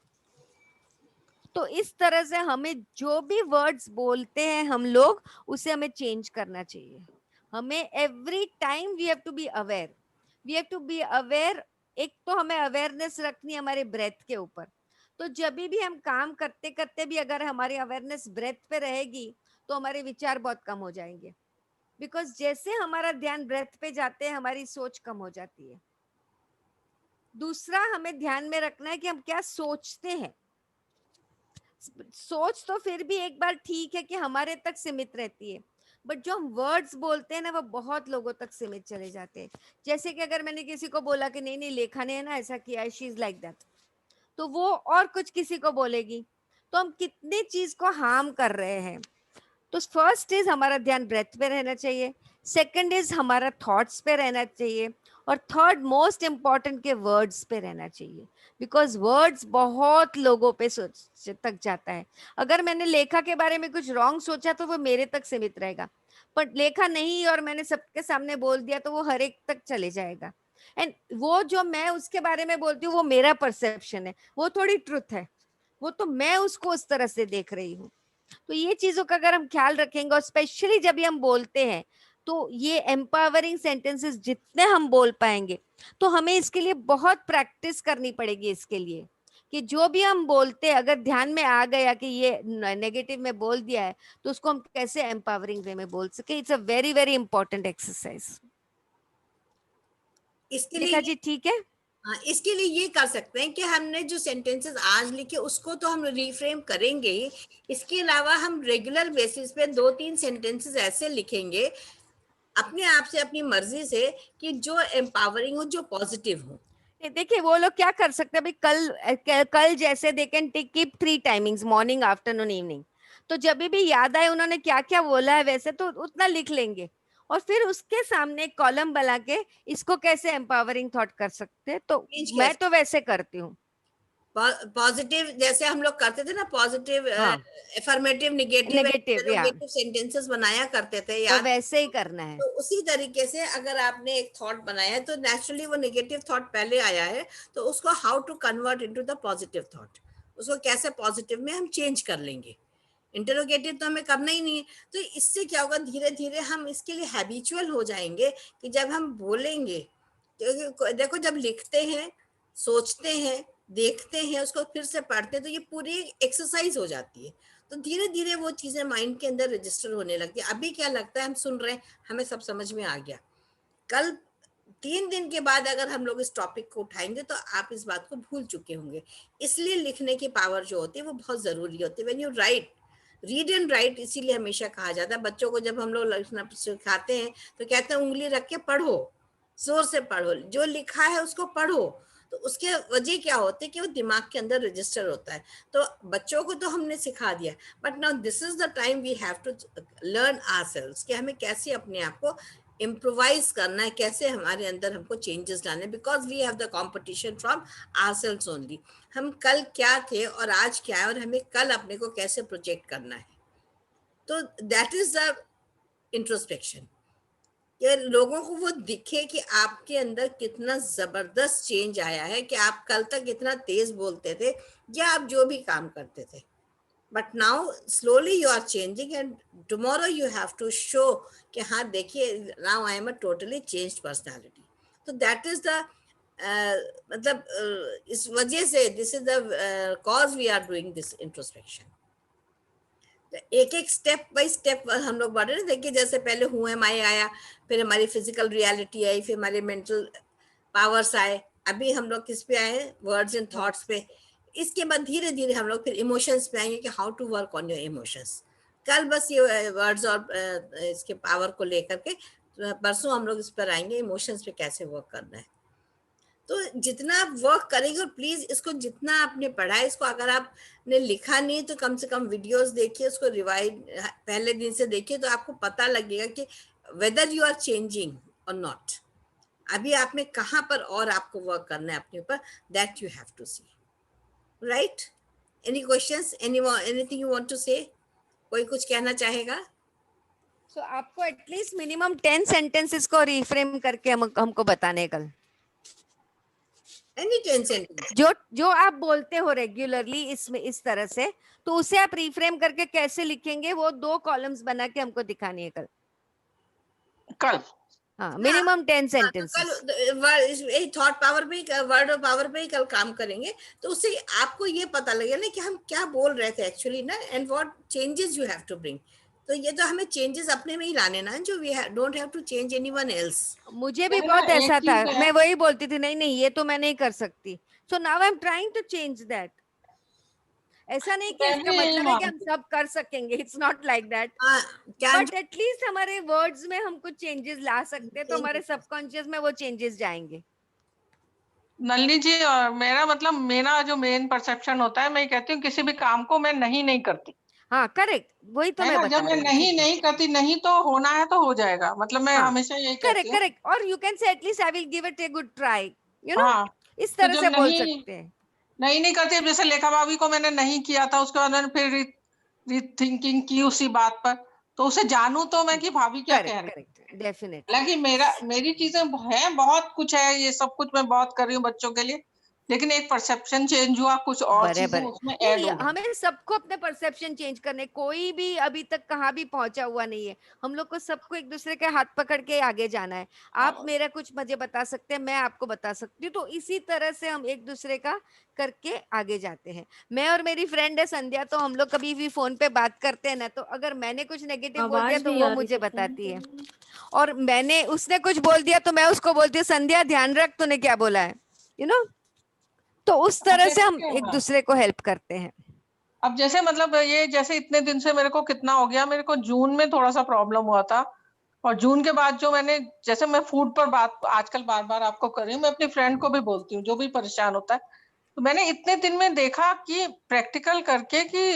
तो इस तरह से हमें जो भी वर्ड्स बोलते हैं हम लोग, उसे हमें चेंज करना चाहिए। हमें every time we have to be aware, we have to be aware. एक तो हमें अवेयरनेस रखनी है हमारे ब्रेथ के ऊपर। तो जब भी हम काम करते करते भी अगर हमारी अवेयरनेस ब्रेथ पे रहेगी, तो हमारे विचार बहुत कम हो जाएंगे। बिकॉज जैसे हमारा ध्यान ब्रेथ पे जाते हैं, हमारी सोच कम हो जाती है। दूसरा हमें ध्यान में रखना है कि हम क्या सोचते हैं। सोच तो फिर भी एक बार ठीक है कि हमारे तक सीमित रहती है, बट जो हम वर्ड्स बोलते हैं ना, वो बहुत लोगों तक सीमित चले जाते हैं। जैसे कि अगर मैंने किसी को बोला कि नहीं नहीं लेखा ने है ना ऐसा किया है, शी इज लाइक दैट, तो वो और कुछ किसी को बोलेगी, तो हम कितनी चीज को हार्म कर रहे हैं। तो फर्स्ट इज हमारा ध्यान ब्रेथ पे रहना चाहिए, सेकंड इज हमारा थॉट्स पे रहना चाहिए, और थर्ड मोस्ट इंपॉर्टेंट के वर्ड्स पे रहना चाहिए। बिकॉज वर्ड्स बहुत लोगों पे सोच तक जाता है। अगर मैंने लेखा के बारे में कुछ रॉन्ग सोचा तो वो मेरे तक सीमित रहेगा, पर लेखा नहीं और मैंने सबके सामने बोल दिया तो वो हर एक तक चले जाएगा। एंड वो जो मैं उसके बारे में बोलती हूँ वो मेरा परसेप्शन है, वो थोड़ी ट्रुथ है, वो तो मैं उसको उस तरह से देख रही हूँ। तो ये चीजों का अगर हम ख्याल रखेंगे, और स्पेशली जब भी हम बोलते हैं, तो ये एम्पावरिंग सेंटेंसेस जितने हम बोल पाएंगे, तो हमें इसके लिए बहुत प्रैक्टिस करनी पड़ेगी। इसके लिए कि जो भी हम बोलते हैं, अगर ध्यान में आ गया कि ये नेगेटिव में बोल दिया है, तो उसको हम कैसे एम्पावरिंग वे में बोल सके। It's a very very important exercise. इसके रेखा लिए जी ठीक है? हाँ, इसके लिए ये कर सकते हैं कि हमने जो सेंटेंसेस आज लिखे उसको तो हम रिफ्रेम करेंगे ही, इसके अलावा हम रेगुलर बेसिस पे 2-3 सेंटेंसेस ऐसे लिखेंगे अपने आप से, अपनी मर्जी से, कि जो एम्पावरिंग हो, जो पॉजिटिव हो। देखिए वो लोग क्या कर सकते हैं भाई, कल जैसे they can keep 3 timings, morning afternoon evening. तो जब भी याद आए उन्होंने क्या क्या बोला है वैसे, तो उतना लिख लेंगे, और फिर उसके सामने एक कॉलम बना के इसको कैसे एम्पावरिंग थॉट कर सकते हैं। तो मैं तो वैसे करती हूँ। पॉजिटिव जैसे हम लोग करते थे ना, पॉजिटिव, हाँ, अफर्मेटिव, नेगेटिव नेगेटिव या सेंटेंसेस बनाया करते थे, तो याद। वैसे ही करना है। तो उसी तरीके से अगर आपने एक थॉट बनाया है, तो नेचुरली वो नेगेटिव थॉट पहले आया है, तो उसको how to convert into the positive thought, उसको कैसे पॉजिटिव में हम चेंज कर लेंगे। इंटरोगेटिव तो हमें करना ही नहीं है। तो इससे क्या होगा, धीरे धीरे हम इसके लिए हैबिचुअल हो जाएंगे कि जब हम बोलेंगे, क्योंकि देखो जब लिखते हैं, सोचते हैं, देखते हैं, उसको फिर से पढ़ते हैं, तो ये पूरी एक्सरसाइज हो जाती है। तो धीरे धीरे वो चीजें माइंड के अंदर रजिस्टर होने लगती है। अभी क्या लगता है, हम सुन रहे हैं, हमें सब समझ में आ गया। कल 3 दिन के बाद अगर हम लोग इस टॉपिक को उठाएंगे तो आप इस बात को भूल चुके होंगे। इसलिए लिखने की पावर जो होती है वो बहुत जरूरी होती है। When you right, read and right, इसीलिए हमेशा कहा जाता है बच्चों को, जब हम लोग लिखना सिखाते हैं तो कहते हैं उंगली रख के पढ़ो, जोर से पढ़ो, जो लिखा है उसको पढ़ो। तो उसके वजह क्या होती है कि वो दिमाग के अंदर रजिस्टर होता है। तो बच्चों को तो हमने सिखा दिया, but now this is the time we have to learn ourselves कि हमें कैसे अपने आप को इम्प्रोवाइज करना है, कैसे हमारे अंदर हमको चेंजेस लाने, because we have the competition from ourselves only. हम कल क्या थे और आज क्या है, और हमें कल अपने को कैसे प्रोजेक्ट करना है। तो दैट इज द इंट्रोस्पेक्शन, कि लोगों को वो दिखे कि आपके अंदर कितना जबरदस्त चेंज आया है, कि आप कल तक इतना तेज बोलते थे या आप जो भी काम करते थे, but now slowly you are changing and tomorrow you have to show कि हाँ देखिए, now I am a totally changed personality. तो दैट इज द मतलब इस वजह से this is the cause we are doing this introspection. एक एक स्टेप बाय स्टेप हम लोग बढ़ रहे हैं। देखिए जैसे पहले हुए माया आया, फिर हमारी फिजिकल रियलिटी आई, फिर हमारे मेंटल पावर्स आए, अभी हम लोग किस पे आए, वर्ड्स एंड थॉट्स पे। इसके बाद धीरे धीरे हम लोग फिर इमोशंस पे आएंगे कि how to work on your emotions. कल बस ये वर्ड्स और इसके पावर को लेकर के, परसों हम लोग इस पर आएंगे इमोशंस पे कैसे वर्क करना है। तो जितना आप वर्क करेंगे, और प्लीज इसको जितना आपने पढ़ा है, इसको अगर आपने लिखा नहीं तो कम से कम वीडियोस देखिए, उसको रिवाइड पहले दिन से देखिए, तो आपको पता लगेगा कि वेदर यू आर चेंजिंग और नॉट। अभी आप में कहाँ पर और आपको वर्क करना है अपने ऊपर, that you have to see, right. Any questions, anything you want to say? कोई कुछ कहना चाहेगा? So, आपको एटलीस्ट मिनिमम 10 सेंटेंसेस को रिफ्रेम करके हमको बताने कल। एनी 10 सेंटेंस जो आप बोलते हो रेगुलरली इसमें इस तरह से, तो उसे आप रिफ्रेम करके कैसे लिखेंगे, वो 2 कॉलम्स बना के हमको दिखानी है कल। हाँ, मिनिमम 10 सेंटेंसेस। कल थॉट पावर पे, वर्ड पावर पे ही कल काम करेंगे, तो उससे आपको ये पता लगेगा ना कि हम क्या बोल रहे थे एक्चुअली ना, and what changes you have to bring. तो ये तो हमें चेंजेस अपने में ही लाने ना, जो we don't have to change anyone else. मुझे भी बहुत ऐसा था, मैं वही बोलती थी, नहीं नहीं ये तो मैं नहीं कर सकती। So now I am trying to change that. ऐसा नहीं कि इसका मतलब है कि हम सब कर सकेंगे, it's not like that, but at least हमारे वर्ड्स में हम कुछ चेंजेस ला सकते हैं, तो हमारे सबकॉन्शियस में वो चेंजेस जाएंगे। नलिनी जी, मेरा मतलब मेरा जो मेन परसेप्शन होता है, मैं कहती हूँ किसी भी काम को मैं नहीं करती। हाँ करेक्ट, वही तो मैं बता जब मैं रही हूँ। नहीं करती, नहीं तो होना है तो हो जाएगा, मतलब मैं हमेशा यही कहती हूँ। करेक्ट, और you can say at least I will give it a good try, you know, इस तो तरह जब से बोल सकते हैं। नहीं करती, जैसे लेखा भाभी को मैंने नहीं किया था, उसके बाद मैंने फिर रीथिंकिंग की उसी बात पर, तो उसे जानू तो मैं कि भाभी क्या कह रही है। डेफिनेटली। हालांकि मेरी चीजें हैं, बहुत कुछ है, ये सब कुछ मैं बहुत कर रही हूँ बच्चों के लिए, लेकिन एक परसेप्शन चेंज हुआ, कुछ और चीजें उसमें ऐड हो गई। हमें सबको अपने परसेप्शन चेंज करने, कोई भी अभी तक कहाँ भी पहुंचा हुआ नहीं है। हम लोग को सबको एक दूसरे के हाथ पकड़ के आगे जाना है। आप मेरा कुछ मुझे बता सकते हैं, मैं आपको बता सकती हूँ, तो इसी तरह से हम एक दूसरे का करके आगे जाते हैं। मैं और मेरी फ्रेंड है संध्या, तो हम लोग कभी भी फोन पे बात करते हैं ना, तो अगर मैंने कुछ नेगेटिव बोल दिया तो वो मुझे बताती है, और उसने कुछ बोल दिया तो मैं उसको बोलती हूँ, संध्या ध्यान रख तूने क्या बोला है, यू नो। तो उस तरह से हम एक दूसरे को हेल्प करते हैं। अब जैसे मतलब ये जैसे इतने दिन से मेरे को कितना हो गया, मेरे को जून में थोड़ा सा प्रॉब्लम हुआ था, और जून के बाद जो मैंने, जैसे मैं फूड पर बात आजकल बार बार आपको कर रही हूँ, मैं अपनी फ्रेंड को भी बोलती हूँ जो भी परेशान होता है, तो मैंने इतने दिन में देखा कि प्रैक्टिकल करके कि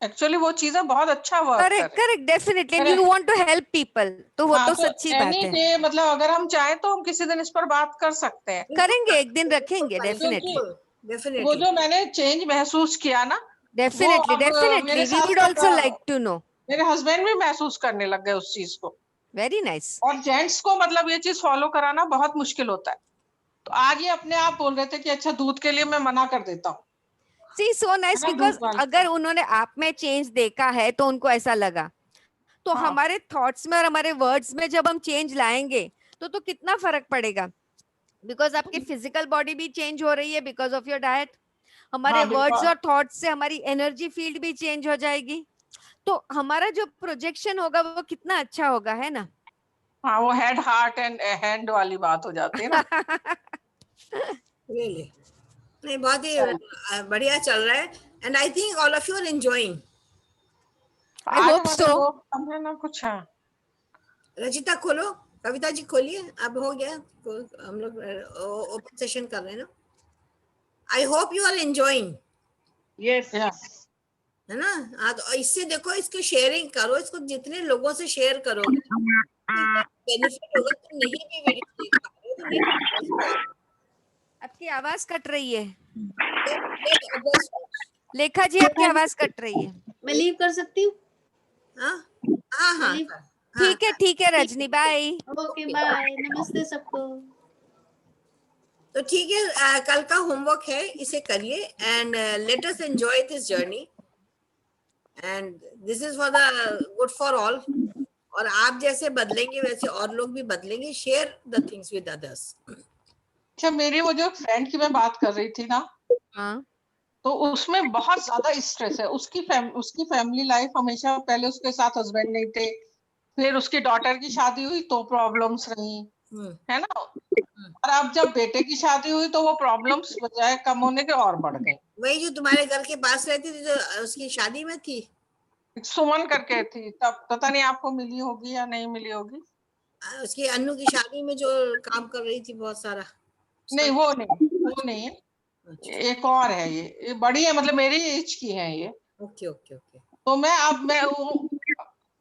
एक्चुअली वो चीजें बहुत अच्छा वर्क कर रही है। Correct, definitely you want to help people, तो वो तो सच्ची बात है। मतलब अगर हम चाहें तो हम किसी दिन इस पर बात कर सकते हैं, करेंगे, एक दिन रखेंगे, डेफिनेटली। वो जो मैंने चेंज महसूस किया ना, definitely we would also like to know. मेरे हस्बैंड भी महसूस करने लग गए उस चीज को। Very nice. और जेंट्स को मतलब ये चीज फॉलो कराना बहुत मुश्किल होता है। तो आज ये अपने आप बोल रहे थे कि अच्छा दूध के लिए मैं मना कर देता हूँ। सी सो नाइस, बिकॉज अगर उन्होंने आप में चेंज देखा है तो उनको ऐसा लगा, तो हमारे थॉट्स में और हमारे वर्ड्स में जब हम चेंज लाएंगे तो कितना फर्क पड़ेगा, बिकॉज आपकी फिजिकल बॉडी भी चेंज हो रही है बिकॉज ऑफ योर डाइट। हमारे वर्ड्स और थॉट्स से हमारी एनर्जी फील्ड भी चेंज हो जाएगी, तो हमारा जो प्रोजेक्शन होगा वो कितना अच्छा होगा, है ना। हाँ, वो हेड हार्ट एंड हैंड वाली बात हो जाती है ना। really? नहीं, बहुत ही बढ़िया चल रहा है, and I think all of you are enjoying. I hope so. हमने ना कुछ रचिता खोलो, कविता जी खोलिए, अब हो गया, हम लोग ओपन सेशन कर रहे हैं ना। I hope you are enjoying. Yes, है ना। हाँ, तो इससे देखो, इसको शेयरिंग करो, इसको जितने लोगों से शेयर करोगे बेनिफिट होगा, तुम नहीं भी वीडियो देख पा रहे हो तो नहीं, आपकी आवाज कट रही है let others watch। लेखा जी, आपकी आवाज कट रही है। मैं लीव कर सकती हूँ? हाँ हाँ हाँ Leave? हाँ, ठीक है रजनी, बाय। ओके बाय, नमस्ते सबको। तो ठीक है, कल का होमवर्क है, इसे करिए and let us enjoy this journey and this is for the good for all. और आप जैसे बदलेंगे वैसे और लोग भी बदलेंगे। Share the things with others. अच्छा, मेरी वो जो फ्रेंड की मैं बात कर रही थी ना, हाँ, तो उसमें बहुत ज्यादा स्ट्रेस है। उसकी फैमिली लाइफ हमेशा, पहले उसके साथ हस्बैंड नहीं थे, फिर उसकी डॉटर की शादी हुई तो प्रॉब्लम्स रही, है ना। और अब जब बेटे की शादी हुई तो वो प्रॉब्लम्स बजाय कम होने के और बढ़ गई। वही जो तुम्हारे घर के पास रहती थी, जो उसकी शादी में थी, सुमन करके थी, तब पता नहीं आपको मिली होगी या नहीं मिली होगी। उसकी अन्नू की शादी में जो काम कर रही थी बहुत सारा। नहीं, वो नहीं है, अच्छा, एक और है। ये बड़ी है, मतलब मेरी एज की है ये। Okay okay okay. तो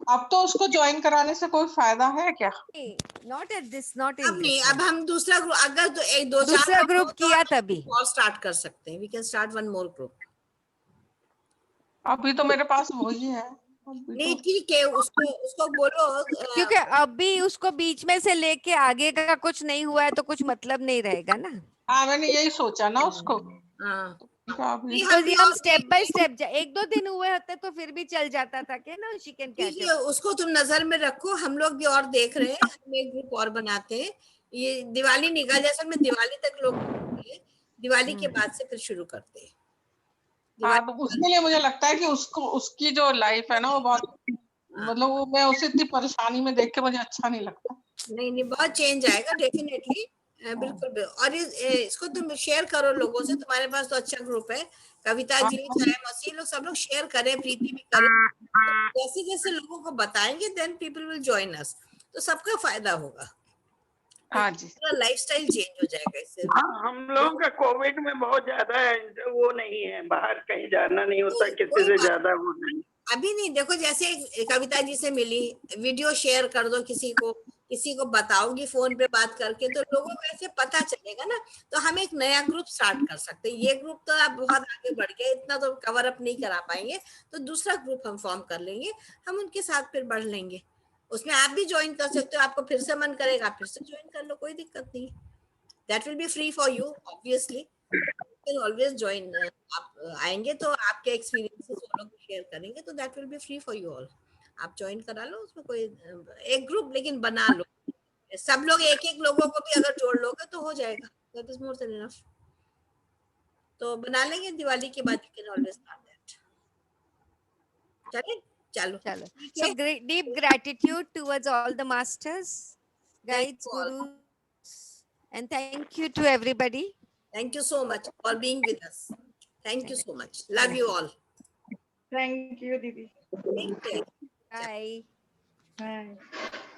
अब तो उसको ज्वाइन कराने से कोई फायदा है क्या? नॉट एट दिस, नॉट अब इन नहीं, दिस। अब हम दूसरा ग्रुप, अगर तो एक दो चार दूसरा लोग ग्रुप हो तो किया हम तभी। और स्टार्ट कर सकते हैं। We can start one more group. अभी तो मेरे पास वही है। अभी नहीं तो ठीक है, उसको उसको बोलो। क्योंकि अभी उसको बीच में से लेके आगे का कुछ नहीं हुआ है तो कुछ मतलब नहीं रहेगा ना। हाँ, मैंने यही सोचा ना उसको। हाँ अभी नहीं, तो हम भी ये हम और स्टेप देख बाय लेंगे। स्टेप, एक दो दिन हुए होते तो फिर भी चल जाता था कि ना, शी कैन ठीक कैच है, अप। उसको तुम नजर में रखो। हम लोग भी और देख रहे हैं, हम एक ग्रुप और बनाते हैं। ये दिवाली निकाल, जैसे में दिवाली तक लोग हैं, दिवाली के बाद से फिर शुरू करते हैं। हाँ, तो दिवाली उसके लिए मुझे लगता है कि उसको, उसकी जो लाइफ है ना, वो बहुत, मतलब वो, मैं उसे इतनी परेशानी में देख के मुझे अच्छा नहीं लगता। नहीं नहीं, बहुत चेंज आएगा डेफिनेटली। बिल्कुल और इसको तुम शेयर करो लोगों से। तुम्हारे पास तो अच्छा ग्रुप है, कविता जी, छाया मसीह, लोग सब लोग शेयर करें, प्रीति भी करे। जैसे जैसे लोगों को बताएंगे then people will join us, तो सबका फायदा होगा। हाँ जी। पूरा लाइफस्टाइल चेंज हो जाएगा इससे। हाँ, हम लोगों का कोविड में बहुत ज्यादा वो नहीं है, बाहर कहीं जाना नहीं होता, किसी कोई से बात ज्यादा वो नहीं। अभी नहीं। देखो जैसे कविता जी से मिली, वीडियो शेयर कर दो, किसी को बताओगी फोन पे बात करके, तो लोगों को ऐसे पता चलेगा ना। तो हम एक नया ग्रुप स्टार्ट कर सकते हैं। ये ग्रुप तो आप बहुत आगे बढ़ गए, इतना तो कवर अप नहीं करा पाएंगे, तो दूसरा ग्रुप हम फॉर्म कर लेंगे, हम उनके साथ फिर बढ़ लेंगे। उसमें आप भी ज्वाइन कर सकते हो। आपको फिर से मन करेगा फिर से ज्वाइन कर लो, कोई दिक्कत नहीं। That will be free for you obviously, can always join. आप आएंगे तो आपके एक्सपीरियंसेस वो लोग शेयर करेंगे, तो that will be free for you all. आप ज्वाइन करा लो उसमें, कोई एक ग्रुप लेकिन बना लो। सब लोग एक एक लोगों को भी अगर जोड़ लोगे तो हो जाएगा, that is more than enough. तो बना लेंगे, दिवाली के बाद you can always start that. चले, चलो चलो, ठीक so है। great, deep gratitude towards all the masters, thank guides, you all, gurus, and thank you to everybody. Thank you so much for being with us. Thank you so much, love Thank you you. All. Thank you दीदी। Take care. Bye. Bye.